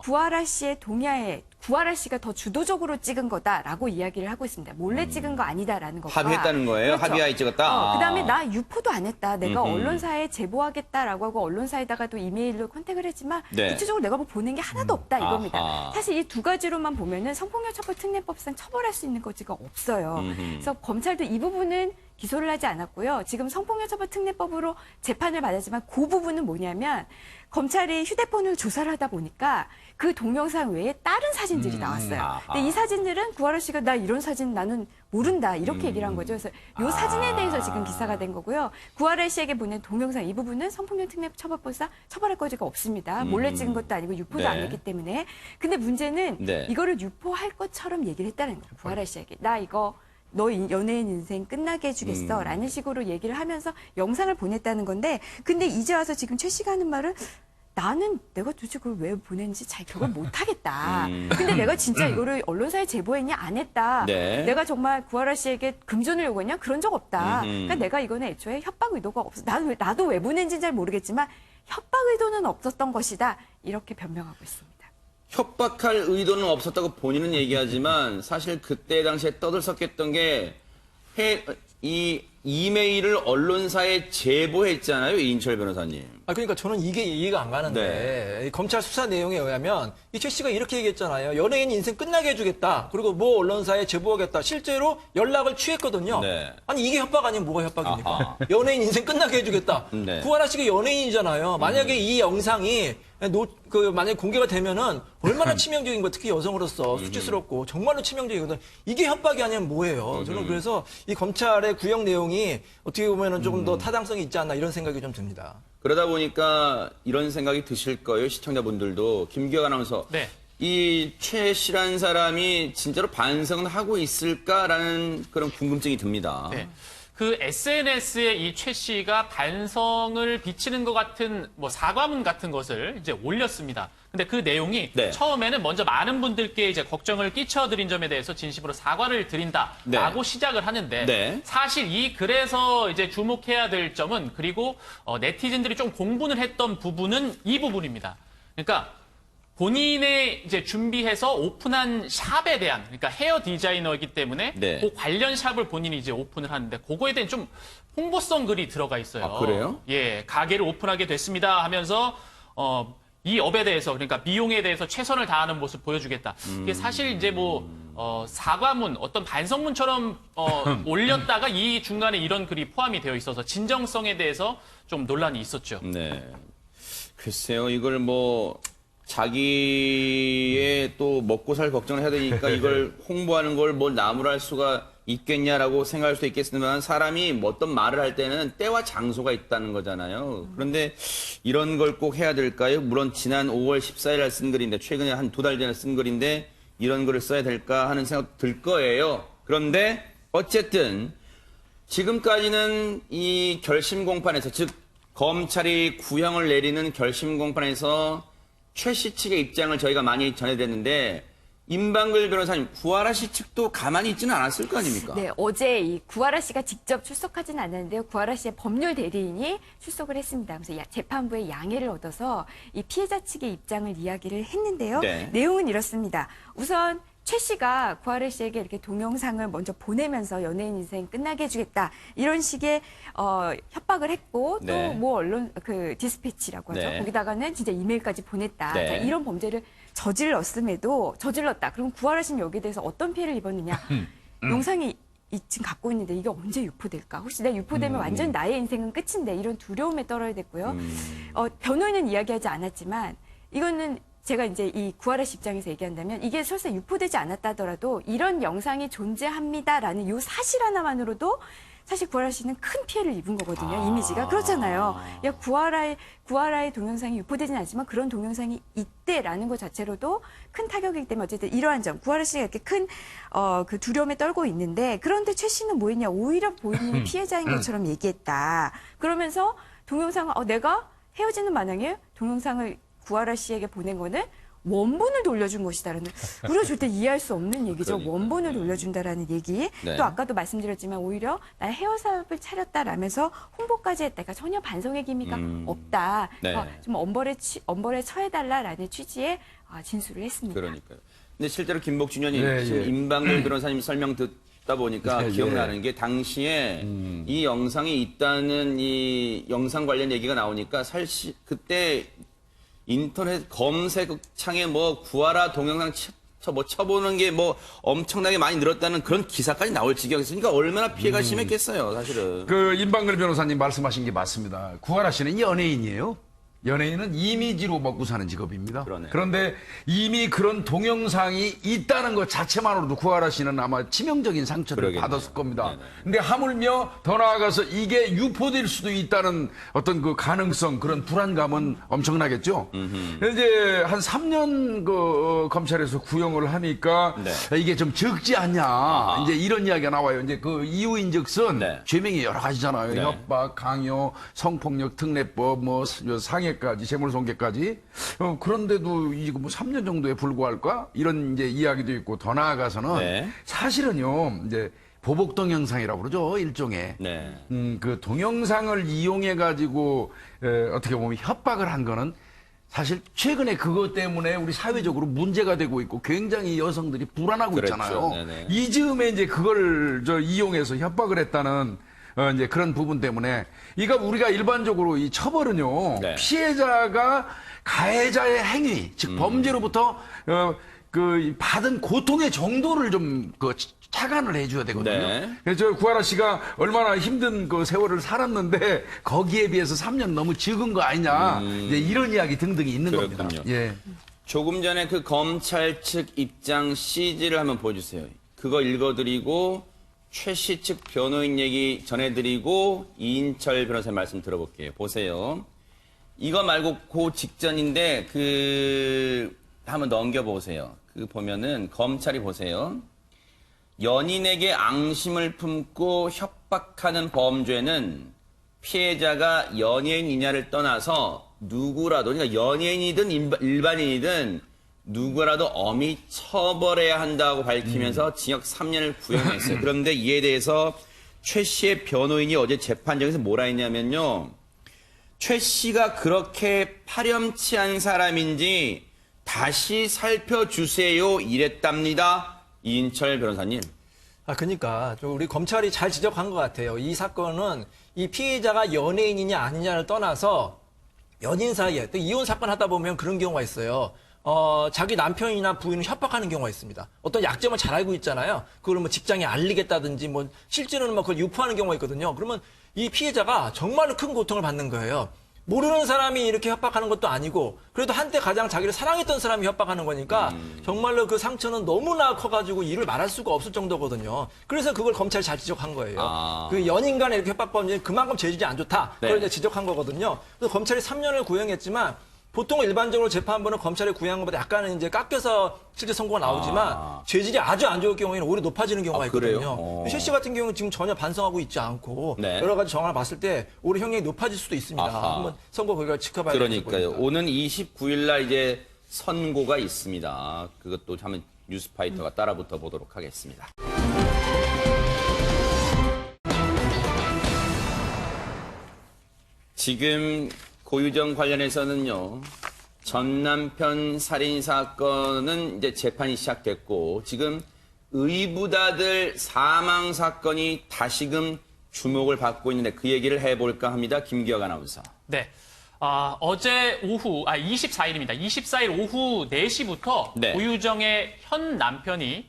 구하라 씨의 동의하에 구하라 씨가 더 주도적으로 찍은 거다라고 이야기를 하고 있습니다. 몰래 찍은 거 아니다라는 것과 합의했다는 거예요? 그렇죠. 합의하에 찍었다? 그다음에 나 유포도 안 했다. 내가 언론사에 제보하겠다라고 하고 언론사에다가도 이메일로 컨택을 했지만 네. 구체적으로 내가 뭐 보낸 게 하나도 없다 이겁니다. 아하. 사실 이 두 가지로만 보면은 성폭력 처벌 특례법상 처벌할 수 있는 거지가 없어요. 그래서 검찰도 이 부분은 기소를 하지 않았고요. 지금 성폭력 처벌 특례법으로 재판을 받았지만 그 부분은 뭐냐면 검찰이 휴대폰을 조사를 하다 보니까 그 동영상 외에 다른 사진들이 나왔어요. 근데 이 사진들은 구하라 씨가 나 이런 사진 나는 모른다 이렇게 얘기를 한 거죠. 그래서 이 사진에 대해서 지금 기사가 된 거고요. 구하라 씨에게 보낸 동영상 이 부분은 성폭력 특례 처벌법상 처벌할 거지가 없습니다. 몰래 찍은 것도 아니고 유포도 네. 안 했기 때문에. 근데 문제는 네. 이거를 유포할 것처럼 얘기를 했다는 거예요. 구하라 씨에게 나 이거 너 연예인 인생 끝나게 해주겠어 라는 식으로 얘기를 하면서 영상을 보냈다는 건데 근데 이제 와서 지금 최 씨가 하는 말은 나는 내가 도대체 그걸 왜 보냈는지 잘 기억을 못하겠다. 근데 내가 진짜 이거를 언론사에 제보했냐 안 했다. 네. 내가 정말 구하라 씨에게 금전을 요구했냐 그런 적 없다. 그러니까 내가 이거는 애초에 협박 의도가 없어. 나도 왜 보낸지는 잘 모르겠지만 협박 의도는 없었던 것이다. 이렇게 변명하고 있습니다. 협박할 의도는 없었다고 본인은 얘기하지만 사실 그때 당시에 떠들썩했던 게 이 이메일을 언론사에 제보했잖아요, 이인철 변호사님. 그러니까 저는 이게 이해가 안 가는데 이 검찰 수사 내용에 의하면 이 최 씨가 이렇게 얘기했잖아요. 연예인 인생 끝나게 해주겠다. 그리고 뭐 언론사에 제보하겠다. 실제로 연락을 취했거든요. 네. 아니 이게 협박 아니면 뭐가 협박입니까? 연예인 인생 끝나게 해주겠다. 네. 구하라 씨가 연예인이잖아요. 만약에 이 영상이 만약에 공개가 되면은 얼마나 치명적인 거 특히 여성으로서 수치스럽고 정말로 치명적이거든. 이게 협박이 아니면 뭐예요? 저는 그래서 이 검찰의 구형 내용이 어떻게 보면은 조금 더 타당성이 있지 않나 이런 생각이 좀 듭니다. 그러다 보니까 이런 생각이 드실 거예요, 시청자분들도. 김기혁 아나운서. 네. 이 최 씨라는 사람이 진짜로 반성은 하고 있을까라는 그런 궁금증이 듭니다. 네. 그 SNS에 이 최 씨가 반성을 비치는 것 같은 뭐 사과문 같은 것을 이제 올렸습니다. 근데 그 내용이 네. 처음에는 먼저 많은 분들께 이제 걱정을 끼쳐드린 점에 대해서 진심으로 사과를 드린다라고 네. 시작을 하는데 네. 사실 이 글에서 이제 주목해야 될 점은 그리고 네티즌들이 좀 공분을 했던 부분은 이 부분입니다. 그러니까 본인의 이제 준비해서 오픈한 샵에 대한, 그러니까 헤어 디자이너이기 때문에 네. 그 관련 샵을 본인이 이제 오픈을 하는데 그거에 대한 좀 홍보성 글이 들어가 있어요. 아, 그래요? 예, 가게를 오픈하게 됐습니다 하면서 이 업에 대해서, 그러니까 미용에 대해서 최선을 다하는 모습 보여주겠다. 이게 사실 이제 뭐 사과문, 어떤 반성문처럼 올렸다가 이 중간에 이런 글이 포함이 되어 있어서 진정성에 대해서 좀 논란이 있었죠. 네. 글쎄요, 이걸 뭐, 자기의 또 먹고 살 걱정을 해야 되니까 이걸 홍보하는 걸 뭐 나무랄 수가 있겠냐라고 생각할 수도 있겠지만 사람이 뭐 어떤 말을 할 때는 때와 장소가 있다는 거잖아요. 그런데 이런 걸 꼭 해야 될까요? 물론 지난 5월 14일 날 쓴 글인데 최근에 한 2달 전에 쓴 글인데 이런 글을 써야 될까 하는 생각 들 거예요. 그런데 어쨌든 지금까지는 이 결심 공판에서 즉 검찰이 구형을 내리는 결심 공판에서 최 씨 측의 입장을 저희가 많이 전해드렸는데 임방글 변호사님, 구하라 씨 측도 가만히 있지는 않았을 거 아닙니까? 네, 어제 이 구하라 씨가 직접 출석하지는 않았는데요. 구하라 씨의 법률 대리인이 출석을 했습니다. 그래서 재판부의 양해를 얻어서 이 피해자 측의 입장을 이야기를 했는데요. 네. 내용은 이렇습니다. 우선 최 씨가 구하라 씨에게 이렇게 동영상을 먼저 보내면서 연예인 인생 끝나게 해주겠다 이런 식의 협박을 했고 또 네. 뭐 언론 그 디스패치라고 하죠. 네. 거기다가는 진짜 이메일까지 보냈다. 네. 자, 이런 범죄를 저질렀다. 그럼 구하라 씨는 여기에 대해서 어떤 피해를 입었느냐? 영상이 지금 갖고 있는데 이게 언제 유포될까? 혹시 내가 유포되면 완전 나의 인생은 끝인데 이런 두려움에 떨어야 됐고요. 변호인은 이야기하지 않았지만 이거는 제가 이제 이 구하라 씨 입장에서 얘기한다면 이게 설사 유포되지 않았다 하더라도 이런 영상이 존재합니다라는 이 사실 하나만으로도 사실 구하라 씨는 큰 피해를 입은 거거든요. 이미지가. 그렇잖아요. 야, 구하라의 동영상이 유포되지는 않지만 그런 동영상이 있대라는 것 자체로도 큰 타격이기 때문에 어쨌든 이러한 점, 구하라 씨가 이렇게 큰 그 두려움에 떨고 있는데 그런데 최 씨는 뭐 했냐. 오히려 본인이 피해자인 것처럼 얘기했다. 그러면서 동영상을 내가 헤어지는 마당에 동영상을 구하라 씨에게 보낸 거는 원본을 돌려준 것이다라는 우리가 절대 이해할 수 없는 얘기죠. 그러니까요. 원본을 돌려준다라는 얘기. 네. 또 아까도 말씀드렸지만 오히려 나 헤어샵을 차렸다라면서 홍보까지 했다. 그러니까 전혀 반성의 기미가 없다. 네. 좀 엄벌에 처해달라라는 취지의 진술을 했습니다. 그러니까요. 근데 실제로 김복준 의원이 네, 지금 예. 임방글 변호사님 설명 듣다 보니까 네, 기억나는 게 당시에 이 영상이 있다는 이 영상 관련 얘기가 나오니까 사실 그때 인터넷 검색창에 뭐 구하라 동영상 쳐보는 게 뭐 엄청나게 많이 늘었다는 그런 기사까지 나올 지경이었으니까 얼마나 피해가 심했겠어요, 사실은. 그 임방글 변호사님 말씀하신 게 맞습니다. 구하라 씨는 연예인이에요. 연예인은 이미지로 먹고 사는 직업입니다. 그러네요. 그런데 이미 그런 동영상이 있다는 것 자체만으로도 구하라 씨는 아마 치명적인 상처를 그러겠네요. 받았을 겁니다. 네네. 근데 하물며 더 나아가서 이게 유포될 수도 있다는 어떤 그 가능성, 그런 불안감은 엄청나겠죠. 그래서 이제 한 3년 검찰에서 구형을 하니까 네. 이게 좀 적지 않냐. 이제 이런 이야기가 나와요. 이제 그 이유인즉슨 네. 죄명이 여러 가지잖아요. 네. 협박, 강요, 성폭력, 특례법, 뭐 상해까지, 재물손괴까지. 그런데도 이거 뭐 3년 정도에 불과할까? 이런 이제 이야기도 있고 더 나아가서는 네. 사실은요. 이제 보복 동영상이라고 그러죠. 일종의. 네. 그 동영상을 이용해 가지고 어떻게 보면 협박을 한 거는 사실 최근에 그것 때문에 우리 사회적으로 문제가 되고 있고 굉장히 여성들이 불안하고 그렇죠. 있잖아요. 네네. 이 즈음에 이제 그걸 이용해서 협박을 했다는 이제 그런 부분 때문에 이거 우리가 일반적으로 이 처벌은요. 네. 피해자가 가해자의 행위, 즉 범죄로부터 그 받은 고통의 정도를 좀 차관을 해줘야 되거든요. 네. 그래서 구하라 씨가 얼마나 힘든 그 세월을 살았는데 거기에 비해서 3년 너무 적은 거 아니냐. 이제 이런 이야기 등등이 있는 그렇군요. 겁니다. 예. 조금 전에 그 검찰 측 입장 CG를 한번 보여주세요. 그거 읽어드리고 최 씨 측 변호인 얘기 전해드리고 이인철 변호사님 말씀 들어볼게요. 보세요. 이거 말고 그 직전인데 한번 넘겨보세요. 그 보면은 검찰이 보세요. 연인에게 앙심을 품고 협박하는 범죄는 피해자가 연예인이냐를 떠나서 누구라도, 그러니까 연예인이든 일반인이든 누구라도 엄히 처벌해야 한다고 밝히면서 징역 3년을 구형했어요. 그런데 이에 대해서 최 씨의 변호인이 어제 재판정에서 뭐라 했냐면요. 최 씨가 그렇게 파렴치한 사람인지 다시 살펴주세요 이랬답니다. 이인철 변호사님. 그러니까 우리 검찰이 잘 지적한 것 같아요. 이 사건은 이 피해자가 연예인이냐 아니냐를 떠나서 연인 사이에 또 이혼 사건 하다 보면 그런 경우가 있어요. 자기 남편이나 부인을 협박하는 경우가 있습니다. 어떤 약점을 잘 알고 있잖아요. 그걸 뭐 직장에 알리겠다든지 뭐 실제로는 뭐 그걸 유포하는 경우가 있거든요. 그러면 이 피해자가 정말로 큰 고통을 받는 거예요. 모르는 사람이 이렇게 협박하는 것도 아니고 그래도 한때 가장 자기를 사랑했던 사람이 협박하는 거니까 정말로 그 상처는 너무나 커가지고 이를 말할 수가 없을 정도거든요. 그래서 그걸 검찰이 잘 지적한 거예요. 그 연인 간에 이렇게 협박범죄는 그만큼 죄질이 안 좋다. 그걸 이제 지적한 거거든요. 그래서 검찰이 3년을 구형했지만 보통 일반적으로 재판부는 검찰이 구형한 것보다 약간은 이제 깎여서 실제 선고가 나오지만 죄질이 아주 안 좋을 경우에는 오히려 높아지는 경우가 있거든요. 최 씨 같은 경우는 지금 전혀 반성하고 있지 않고 여러 가지 정황을 봤을 때 오히려 형량이 높아질 수도 있습니다. 한번 선고 결과를 지켜봐야 되겠습니다. 그러니까요. 오는 29일 날 이제 선고가 있습니다. 그것도 한번 뉴스파이터가 따라붙어 보도록 하겠습니다. 지금 고유정 관련해서는요, 전 남편 살인 사건은 이제 재판이 시작됐고, 지금 의부다들 사망 사건이 다시금 주목을 받고 있는데 그 얘기를 해볼까 합니다. 김기혁 아나운서. 네. 어제 오후, 24일입니다. 24일 오후 4시부터 네. 고유정의 현 남편이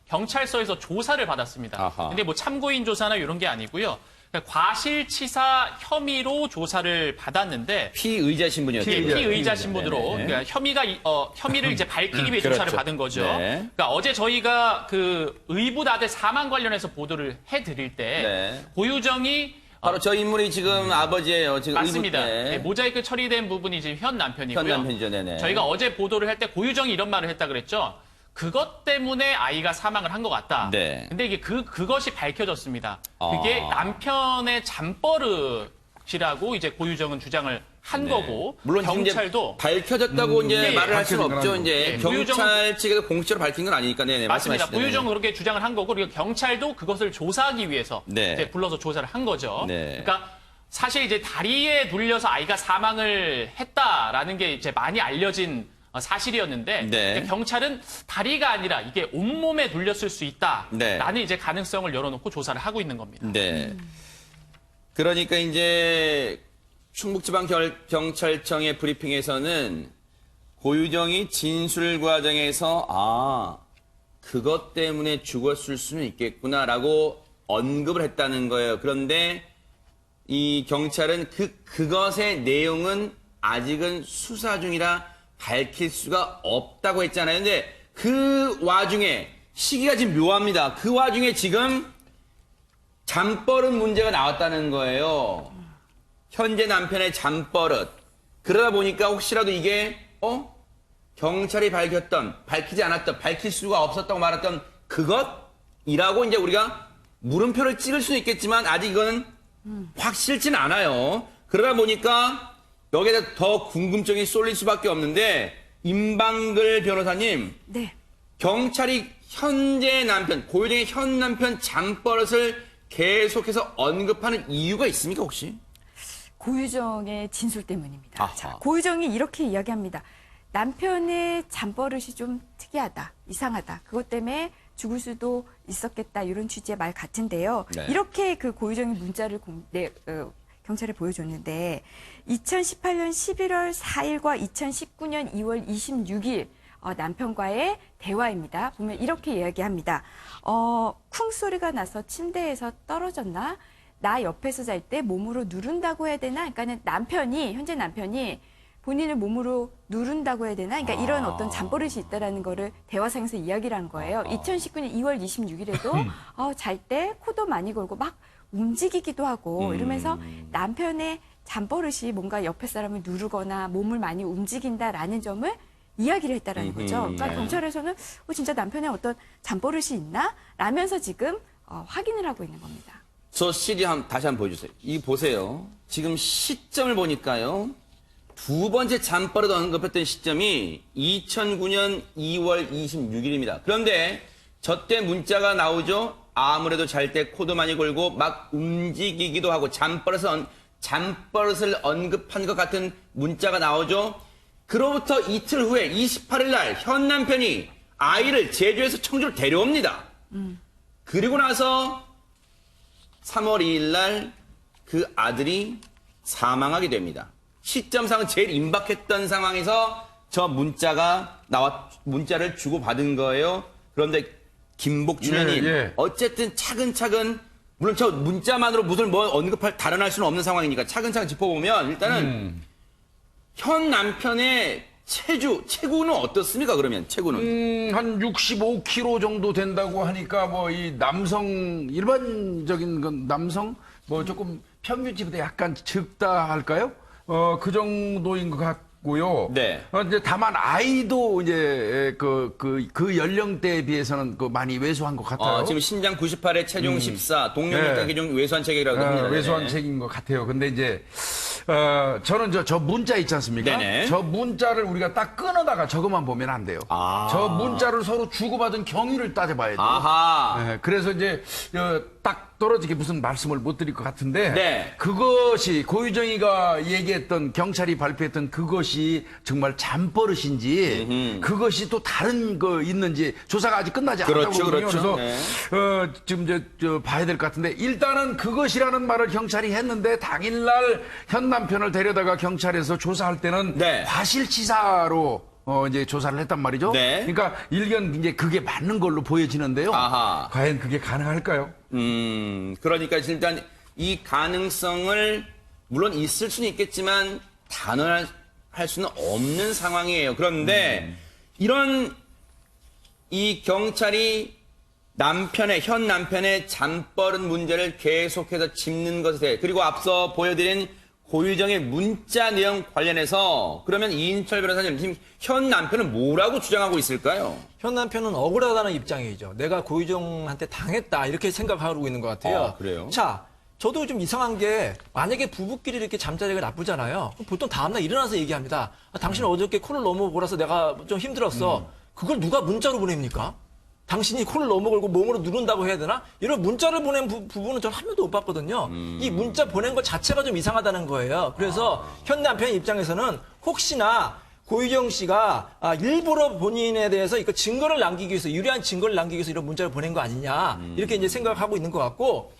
경찰서에서 조사를 받았습니다. 근데 뭐 참고인 조사나 이런 게 아니고요. 과실치사 혐의로 조사를 받았는데 피의자 신분이었죠. 피의자 신분으로 그러니까 혐의를 이제 밝히기 위해 조사를 받은 거죠. 그러니까 어제 저희가 그 의붓아들 사망 관련해서 보도를 해드릴 때 고유정이 바로 저 인물이 지금 아버지예요. 지금 맞습니다. 네, 모자이크 처리된 부분이 지금 현 남편이고요. 현 남편이죠. 네네. 저희가 어제 보도를 할 때 고유정이 이런 말을 했다 그랬죠. 그것 때문에 아이가 사망을 한 것 같다. 네. 근데 이게 그것이 밝혀졌습니다. 그게 남편의 잠버릇이라고 이제 고유정은 주장을 한 거고 물론 경찰도 밝혀졌다고 이제 말을 할 수는 없죠. 네, 이제 경찰 측에서 공식적으로 밝힌 건 아니니까. 네네. 맞습니다. 말씀하시죠. 고유정은 그렇게 주장을 한 거고 그리고 경찰도 그것을 조사하기 위해서 이제 불러서 조사를 한 거죠. 그러니까 사실 이제 다리에 눌려서 아이가 사망을 했다라는 게 이제 많이 알려진 사실이었는데 경찰은 다리가 아니라 이게 온몸에 눌렸을 수 있다라는 이제 가능성을 열어놓고 조사를 하고 있는 겁니다. 네. 그러니까 이제 충북지방경찰청의 브리핑에서는 고유정이 진술 과정에서 그것 때문에 죽었을 수는 있겠구나라고 언급을 했다는 거예요. 그런데 이 경찰은 그것의 내용은 아직은 수사 중이라 밝힐 수가 없다고 했잖아요. 근데 그 와중에 시기가 지금 묘합니다. 그 와중에 지금 잠버릇 문제가 나왔다는 거예요. 현재 남편의 잠버릇. 그러다 보니까 혹시라도 이게 경찰이 밝히지 않았던, 밝힐 수가 없었다고 말했던 그것이라고 이제 우리가 물음표를 찍을 수는 있겠지만 아직 이거는 확실치는 않아요. 그러다 보니까 여기에다 더 궁금증이 쏠릴 수밖에 없는데 임방글 변호사님, 경찰이 현재 남편, 고유정의 현 남편 잠버릇을 계속해서 언급하는 이유가 있습니까 혹시? 고유정의 진술 때문입니다. 자, 고유정이 이렇게 이야기합니다. 남편의 잠버릇이 좀 특이하다, 이상하다. 그것 때문에 죽을 수도 있었겠다 이런 취지의 말 같은데요. 이렇게 그 고유정이 문자를 경찰에 보여줬는데 2018년 11월 4일과 2019년 2월 26일 남편과의 대화입니다. 보면 이렇게 이야기합니다. 쿵 소리가 나서 침대에서 떨어졌나? 나 옆에서 잘 때 몸으로 누른다고 해야 되나? 그러니까는 현재 남편이 본인을 몸으로 누른다고 해야 되나? 그러니까 이런 어떤 잠버릇이 있다라는 거를 대화상에서 이야기를 한 거예요. 2019년 2월 26일에도 잘 때 코도 많이 골고 막 움직이기도 하고 이러면서 남편의 잠버릇이 뭔가 옆에 사람을 누르거나 몸을 많이 움직인다라는 점을 이야기를 했다라는 거죠. 그러니까 네. 경찰에서는 진짜 남편의 어떤 잠버릇이 있나? 라면서 지금 확인을 하고 있는 겁니다. 저 CD 다시 한번 보여주세요. 이 보세요. 지금 시점을 보니까요. 두 번째 잠버릇 언급했던 시점이 2009년 2월 26일입니다. 그런데 저때 문자가 나오죠. 아무래도 잘 때 코도 많이 골고 막 움직이기도 하고 잠버릇을 언급한 것 같은 문자가 나오죠. 그로부터 이틀 후에 28일 날 현 남편이 아이를 제주에서 청주로 데려옵니다. 그리고 나서 3월 2일 날 그 아들이 사망하게 됩니다. 시점상은 제일 임박했던 상황에서 저 문자를 주고받은 거예요. 그런데 김복준 의원님, 어쨌든 차근차근, 물론 저 문자만으로 무슨 단언할 수는 없는 상황이니까 차근차근 짚어보면 일단은 현 남편의 체구는 어떻습니까, 그러면, 체구는? 한 65kg 정도 된다고 하니까, 뭐, 이 일반적인 건 남성, 뭐 조금 평균치보다 약간 적다 할까요? 그 정도인 것 같고요. 네. 이제 다만 아이도 이제 그 연령대에 비해서는 많이 왜소한 것 같아요. 지금 신장 98에 체중 14, 동력mil당 기준 왜소한 체격이라고 합니다. 왜소한 책인 것 같아요. 근데 이제 저는 저 문자 있지 않습니까? 네네. 저 문자를 우리가 딱 끊어다가 저것만 보면 안 돼요. 저 문자를 서로 주고받은 경위를 따져봐야 돼요. 아하. 네, 그래서 이제 딱 떨어지게 무슨 말씀을 못 드릴 것 같은데 네. 그것이 고유정이가 얘기했던 경찰이 발표했던 그것이 정말 잠버릇인지 그것이 또 다른 거 있는지 조사가 아직 끝나지 않았다고 그러거든요. 그렇죠. 그래서 지금 저 봐야 될 것 같은데 일단은 그것이라는 말을 경찰이 했는데 당일날 현 남편을 데려다가 경찰에서 조사할 때는 네. 과실치사로 이제 조사를 했단 말이죠. 네. 그러니까 일견 이제 그게 맞는 걸로 보여지는데요. 아하. 과연 그게 가능할까요? 그러니까 일단 이 가능성을 물론 있을 수는 있겠지만 단언할 수는 없는 상황이에요. 그런데 이런 이 경찰이 현 남편의 잠버릇 문제를 계속해서 짚는 것에 대해 그리고 앞서 보여드린 고유정의 문자 내용 관련해서 그러면 이인철 변호사님 지금 현 남편은 뭐라고 주장하고 있을까요? 현 남편은 억울하다는 입장이죠. 내가 고유정한테 당했다 이렇게 생각하고 있는 것 같아요. 그래요? 자, 저도 좀 이상한 게 만약에 부부끼리 이렇게 잠자리가 나쁘잖아요. 그럼 보통 다음날 일어나서 얘기합니다. 당신 어저께 코를 넘어골아서 내가 좀 힘들었어. 그걸 누가 문자로 보냅니까? 당신이 코를 넘어걸고 몸으로 누른다고 해야 되나? 이런 문자를 보낸 부부는 전 한 명도 못 봤거든요. 이 문자 보낸 것 자체가 좀 이상하다는 거예요. 그래서 현 남편 입장에서는 혹시나 고유정 씨가 일부러 본인에 대해서 이거 증거를 남기기 위해서 유리한 증거를 남기기 위해서 이런 문자를 보낸 거 아니냐 이렇게 이제 생각하고 있는 것 같고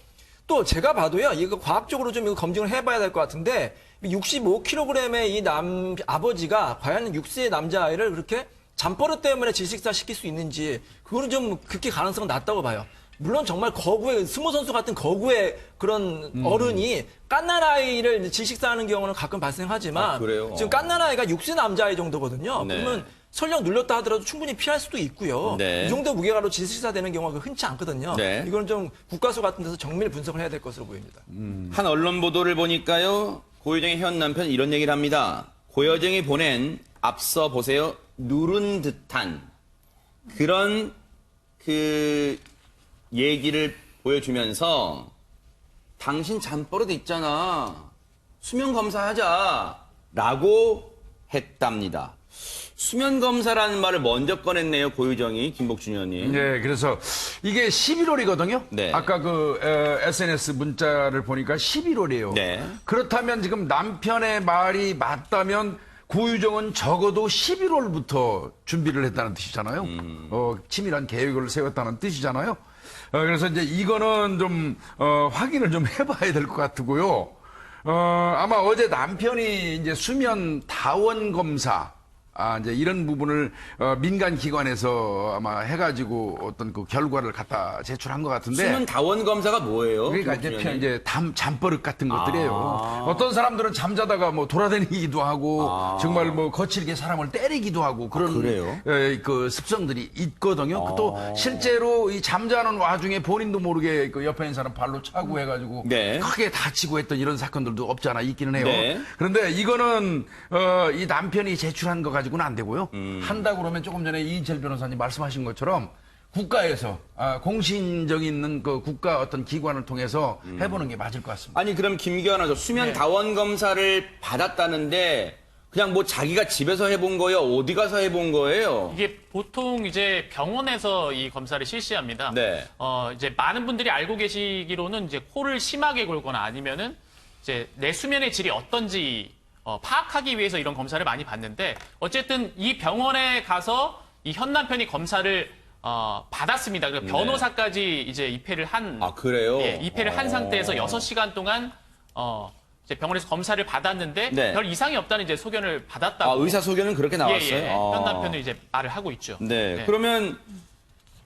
또 제가 봐도요 이거 과학적으로 좀 이거 검증을 해봐야 될 것 같은데 65kg의 이 아버지가 과연 6세의 남자아이를 그렇게 잠버릇 때문에 질식사 시킬 수 있는지 그거는 좀 그렇게 가능성은 낮다고 봐요. 물론 정말 거구의 스모 선수 같은 거구의 그런 어른이 갓난아이를 질식사하는 경우는 가끔 발생하지만 지금 갓난아이가 6세 남자아이 정도거든요. 네. 그러면 설령 눌렸다 하더라도 충분히 피할 수도 있고요. 네. 이 정도 무게가로 질식사 되는 경우가 흔치 않거든요. 네. 이건 좀 국가수 같은 데서 정밀 분석을 해야 될 것으로 보입니다. 한 언론 보도를 보니까요. 고유정의 현 남편 이런 얘기를 합니다. 고유정이 보낸 앞서 보세요. 누른 듯한 그런 얘기를 보여주면서 당신 잠버릇 있잖아. 수면 검사하자라고 했답니다. 수면 검사라는 말을 먼저 꺼냈네요. 고유정이 김복준 의원님. 네, 그래서 이게 11월이거든요. 네. 아까 SNS 문자를 보니까 11월이에요. 네. 그렇다면 지금 남편의 말이 맞다면 고유정은 적어도 11월부터 준비를 했다는 뜻이잖아요. 치밀한 계획을 세웠다는 뜻이잖아요. 그래서 이제 이거는 좀 확인을 좀 해봐야 될 것 같고요. 아마 어제 남편이 이제 수면 다원 검사 이제 이런 부분을 민간 기관에서 아마 해가지고 어떤 그 결과를 갖다 제출한 것 같은데. 수면 다원 검사가 뭐예요? 그러니까 이제 잠버릇 같은 것들이에요. 어떤 사람들은 잠자다가 뭐 돌아다니기도 하고 정말 뭐 거칠게 사람을 때리기도 하고 그런 그래요? 그 습성들이 있거든요. 또 실제로 이 잠자는 와중에 본인도 모르게 그 옆에 있는 사람 발로 차고 해가지고 네. 크게 다치고 했던 이런 사건들도 없지 않아 있기는 해요. 네. 그런데 이거는 이 남편이 제출한 거 가지고 가지고는 안 되고요. 한다고 그러면 조금 전에 이인철 변호사님 말씀하신 것처럼 국가에서 공신력 있는 그 국가 어떤 기관을 통해서 해보는 게 맞을 것 같습니다. 아니 그럼 김기현 아나운서 수면 다원 검사를 받았다는데 그냥 뭐 자기가 집에서 해본 거예요? 어디 가서 해본 거예요? 이게 보통 이제 병원에서 이 검사를 실시합니다. 네. 이제 많은 분들이 알고 계시기로는 이제 코를 심하게 골거나 아니면은 이제 내 수면의 질이 어떤지 파악하기 위해서 이런 검사를 많이 받는데 어쨌든 이 병원에 가서 이 현 남편이 검사를 받았습니다. 그래서 변호사까지 이제 입회를 한. 아, 그래요? 예, 입회를 한 상태에서 6시간 동안 이제 병원에서 검사를 받았는데 네. 별 이상이 없다는 이제 소견을 받았다고. 의사 소견은 그렇게 나왔어요? 예, 예. 현 남편은 이제 말을 하고 있죠. 네. 그러면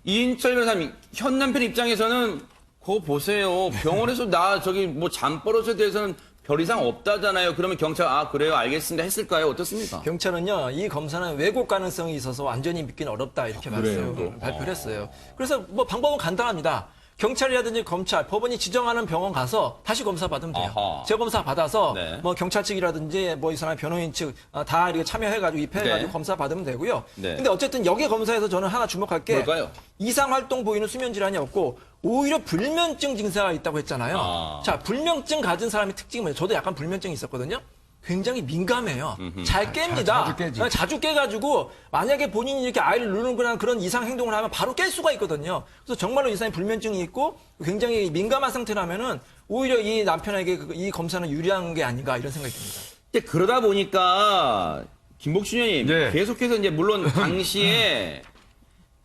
이인철 변호사님, 현 남편 입장에서는 그거 보세요. 병원에서 나 저기 뭐 잠버릇에 대해서는 별 이상 없다잖아요. 그러면 경찰 그래요 알겠습니다 했을까요? 어떻습니까? 경찰은요, 이 검사는 왜곡 가능성이 있어서 완전히 믿기는 어렵다 이렇게 발표를 했어요. 그래서 뭐 방법은 간단합니다. 경찰이라든지 검찰, 법원이 지정하는 병원 가서 다시 검사 받으면 돼요. 아하. 재검사 받아서 네. 뭐 경찰 측이라든지 뭐 이 사람 변호인 측 다 이렇게 참여해가지고 입회해가지고 네. 검사 받으면 되고요. 네. 근데 어쨌든 여기 검사에서 저는 하나 주목할 게 뭘까요? 이상 활동 보이는 수면 질환이 없고 오히려 불면증 증세가 있다고 했잖아요. 자, 불면증 가진 사람의 특징이 뭐예요? 저도 약간 불면증이 있었거든요. 굉장히 민감해요. 잘 깹니다. 자주 깨지. 자주 깨가지고 만약에 본인이 이렇게 아이를 누르거나 그런 이상 행동을 하면 바로 깰 수가 있거든요. 그래서 정말로 이 사람이 불면증이 있고 굉장히 민감한 상태라면은 오히려 이 남편에게 이 검사는 유리한 게 아닌가 이런 생각이 듭니다. 근데 그러다 보니까 김복준 의원님 네. 계속해서 이제 물론 당시에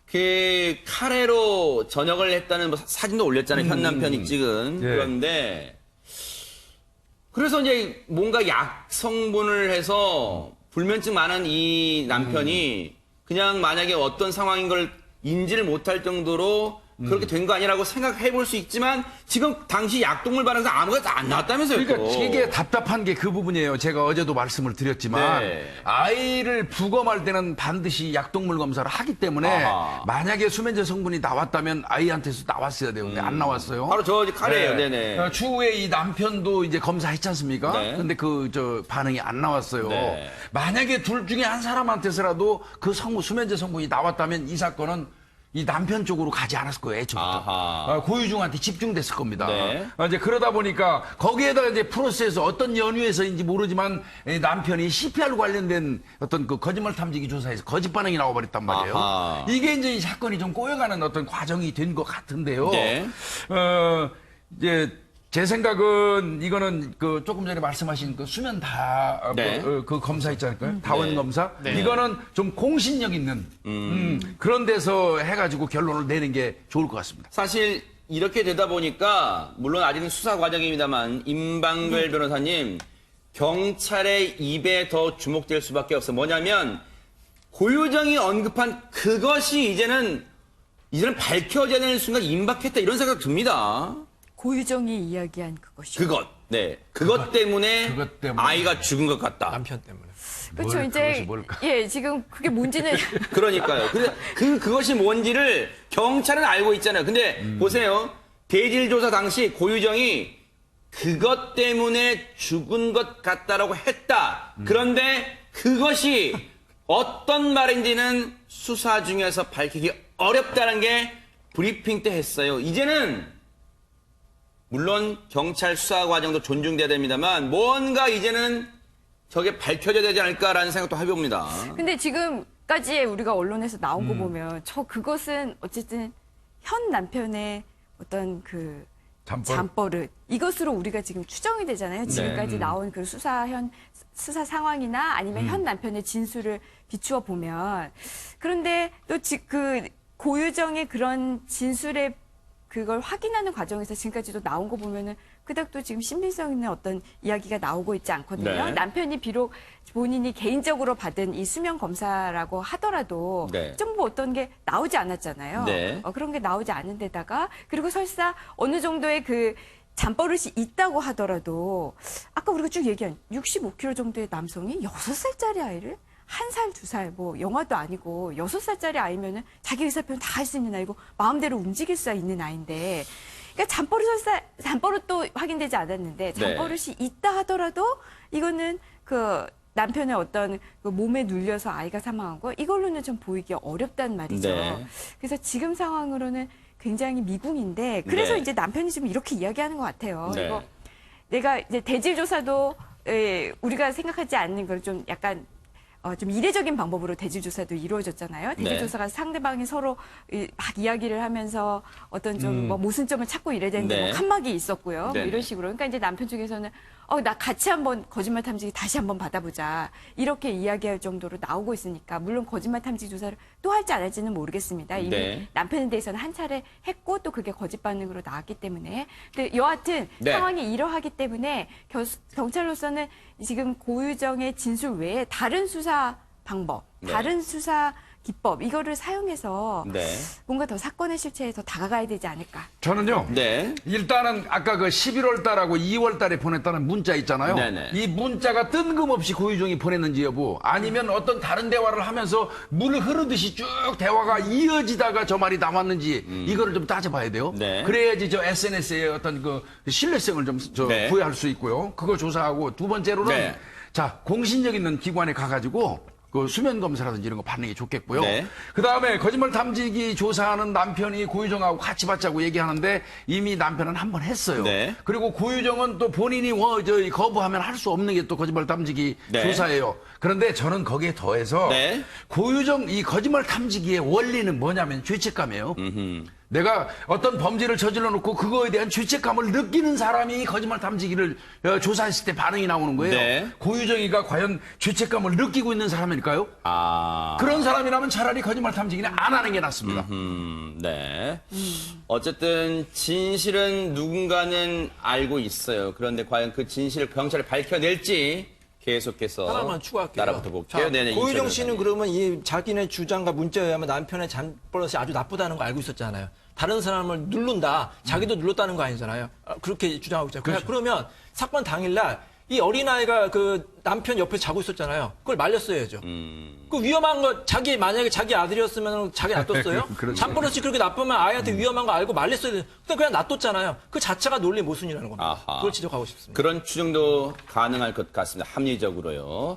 그 카레로 전역을 했다는 뭐 사진도 올렸잖아요. 현 남편이 찍은. 예. 그런데 그래서 이제 뭔가 약 성분을 해서 불면증 많은 이 남편이 그냥 만약에 어떤 상황인 걸 인지를 못할 정도로 그렇게 된 거 아니라고 생각해 볼 수 있지만 지금 당시 약동물 반응에서 아무것도 안 나왔다면서요. 그러니까 또. 이게 답답한 게 그 부분이에요. 제가 어제도 말씀을 드렸지만 네. 아이를 부검할 때는 반드시 약동물 검사를 하기 때문에 아하. 만약에 수면제 성분이 나왔다면 아이한테서 나왔어야 되는데 안 나왔어요. 바로 저 카레예요. 네네. 추후에 이 남편도 이제 검사했지 않습니까? 네. 근데 그 반응이 안 나왔어요. 네. 만약에 둘 중에 한 사람한테서라도 그 수면제 성분이 나왔다면 이 사건은 이 남편 쪽으로 가지 않았을 거예요, 애초부터. 아하. 고유중한테 집중됐을 겁니다. 네. 이제 그러다 보니까 거기에다가 이제 프로세스 어떤 연유에서인지 모르지만 남편이 CPR 관련된 어떤 그 거짓말 탐지기 조사에서 거짓 반응이 나와버렸단 말이에요. 아하. 이게 이제 이 사건이 좀 꼬여가는 어떤 과정이 된 것 같은데요. 네. 이제 제 생각은 이거는 그 조금 전에 말씀하신 그 수면 네. 그 검사 있지 않을까요? 다원 네. 검사. 네. 이거는 좀 공신력 있는 그런 데서 해가지고 결론을 내는 게 좋을 것 같습니다. 사실 이렇게 되다 보니까 물론 아직은 수사 과정입니다만 임방글 변호사님 경찰의 입에 더 주목될 수밖에 없어. 뭐냐면 고유정이 언급한 그것이 이제는 밝혀져야 되는 순간 임박했다 이런 생각 듭니다. 고유정이 이야기한 그것이. 그것 때문에 그것 때문에. 아이가 죽은 것 같다. 남편 때문에. 그렇죠. 그것이 이제 뭘까? 예, 지금 그게 뭔지는 그러니까요. 근데 그것이 뭔지를 경찰은 알고 있잖아요. 근데 보세요. 대질조사 당시 고유정이 그것 때문에 죽은 것 같다라고 했다. 그런데 그것이 어떤 말인지는 수사 중에서 밝히기 어렵다는 게 브리핑 때 했어요. 이제는 물론 경찰 수사 과정도 존중돼야 됩니다만 뭔가 이제는 저게 밝혀져야 되지 않을까라는 생각도 해봅니다. 근데 지금까지 우리가 언론에서 나온 거 보면 그것은 어쨌든 현 남편의 어떤 그 잠버릇 이것으로 우리가 지금 추정이 되잖아요. 지금까지 나온 그 수사 상황이나 아니면 현 남편의 진술을 비추어 보면 그런데 또 그 고유정의 그런 진술에 그걸 확인하는 과정에서 지금까지도 나온 거 보면은 그닥 또 지금 신빙성 있는 어떤 이야기가 나오고 있지 않거든요. 네. 남편이 비록 본인이 개인적으로 받은 이 수면 검사라고 하더라도 네. 정보 어떤 게 나오지 않았잖아요. 네. 그런 게 나오지 않은 데다가 그리고 설사 어느 정도의 그 잠버릇이 있다고 하더라도 아까 우리가 쭉 얘기한 65kg 정도의 남성이 6살짜리 아이를 1살, 2살, 뭐 영화도 아니고 6살짜리 아이면은 자기 의사표현 다 할 수 있는 아이고 마음대로 움직일 수 있는 아이인데, 그러니까 잠버릇도 확인되지 않았는데 잠버릇이 있다 하더라도 이거는 그 남편의 어떤 그 몸에 눌려서 아이가 사망한 거 이걸로는 좀 보이기 어렵단 말이죠. 네. 그래서 지금 상황으로는 굉장히 미궁인데 그래서 네. 이제 남편이 좀 이렇게 이야기하는 것 같아요. 네. 이거 내가 이제 대질 조사도 우리가 생각하지 않는 걸 좀 약간 좀 이례적인 방법으로 대질 조사도 이루어졌잖아요. 대질 네. 조사가 상대방이 서로 막 이야기를 하면서 어떤 좀 뭐 모순점을 찾고 이래야 되는데 네. 뭐 칸막이 있었고요. 뭐 네네. 이런 식으로. 그러니까 이제 남편 쪽에서는 나 같이 한번 거짓말 탐지기 다시 한번 받아보자. 이렇게 이야기할 정도로 나오고 있으니까 물론 거짓말 탐지 조사를 또 할지 안 할지는 모르겠습니다. 이미 네. 남편에 대해서는 한 차례 했고 또 그게 거짓 반응으로 나왔기 때문에. 근데 여하튼 네. 상황이 이러하기 때문에 경찰로서는 지금 고유정의 진술 외에 다른 수사 방법, 네. 다른 수사 기법 이거를 사용해서 네. 뭔가 더 사건의 실체에 더 다가가야 되지 않을까. 저는요. 네. 일단은 아까 그 11월 달하고 2월 달에 보냈다는 문자 있잖아요. 네네. 이 문자가 뜬금없이 고유정이 보냈는지 여부 아니면 어떤 다른 대화를 하면서 물 흐르듯이 쭉 대화가 이어지다가 저 말이 나왔는지 이거를 좀 따져봐야 돼요. 네. 그래야지 저 SNS의 어떤 그 신뢰성을 좀 네. 부여할 수 있고요. 그걸 조사하고 두 번째로는 네. 자 공신력 있는 기관에 가가지고 그 수면 검사라든지 이런 거 받는 게 좋겠고요. 네. 그 다음에 거짓말 탐지기 조사하는 남편이 고유정하고 같이 받자고 얘기하는데 이미 남편은 한 번 했어요. 네. 그리고 고유정은 또 본인이 거부하면 할 수 없는 게 또 거짓말 탐지기 네. 조사예요. 그런데 저는 거기에 더해서 네. 고유정 이 거짓말 탐지기의 원리는 뭐냐면 죄책감이에요. 내가 어떤 범죄를 저질러 놓고 그거에 대한 죄책감을 느끼는 사람이 거짓말 탐지기를 조사했을 때 반응이 나오는 거예요. 네. 고유정이가 과연 죄책감을 느끼고 있는 사람일까요? 그런 사람이라면 차라리 거짓말 탐지기는 안 하는 게 낫습니다. 네. 어쨌든 진실은 누군가는 알고 있어요. 그런데 과연 그 진실을 경찰에 밝혀낼지 계속해서 하나만 추가할게요. 나라부터 볼게요. 자, 네네, 고유정 이철 씨는 변호사님. 그러면 이 자기네 주장과 문자에 의하면 남편의 잠버릇이 아주 나쁘다는 거 알고 있었잖아요. 다른 사람을 누른다. 자기도 눌렀다는 거 아니잖아요. 그렇게 주장하고 있잖아요. 그렇죠. 그러면 사건 당일날 이 어린아이가 그 남편 옆에 자고 있었잖아요. 그걸 말렸어야죠. 그 위험한 거 만약에 자기 아들이었으면 자기 놔뒀어요? 그렇죠. 잠버릇이 그렇게 나쁘면 아이한테 위험한 거 알고 말렸어야 돼. 근데 그냥 놔뒀잖아요. 그 자체가 논리 모순이라는 겁니다. 아하. 그걸 지적하고 싶습니다. 그런 추정도 가능할 것 같습니다. 합리적으로요.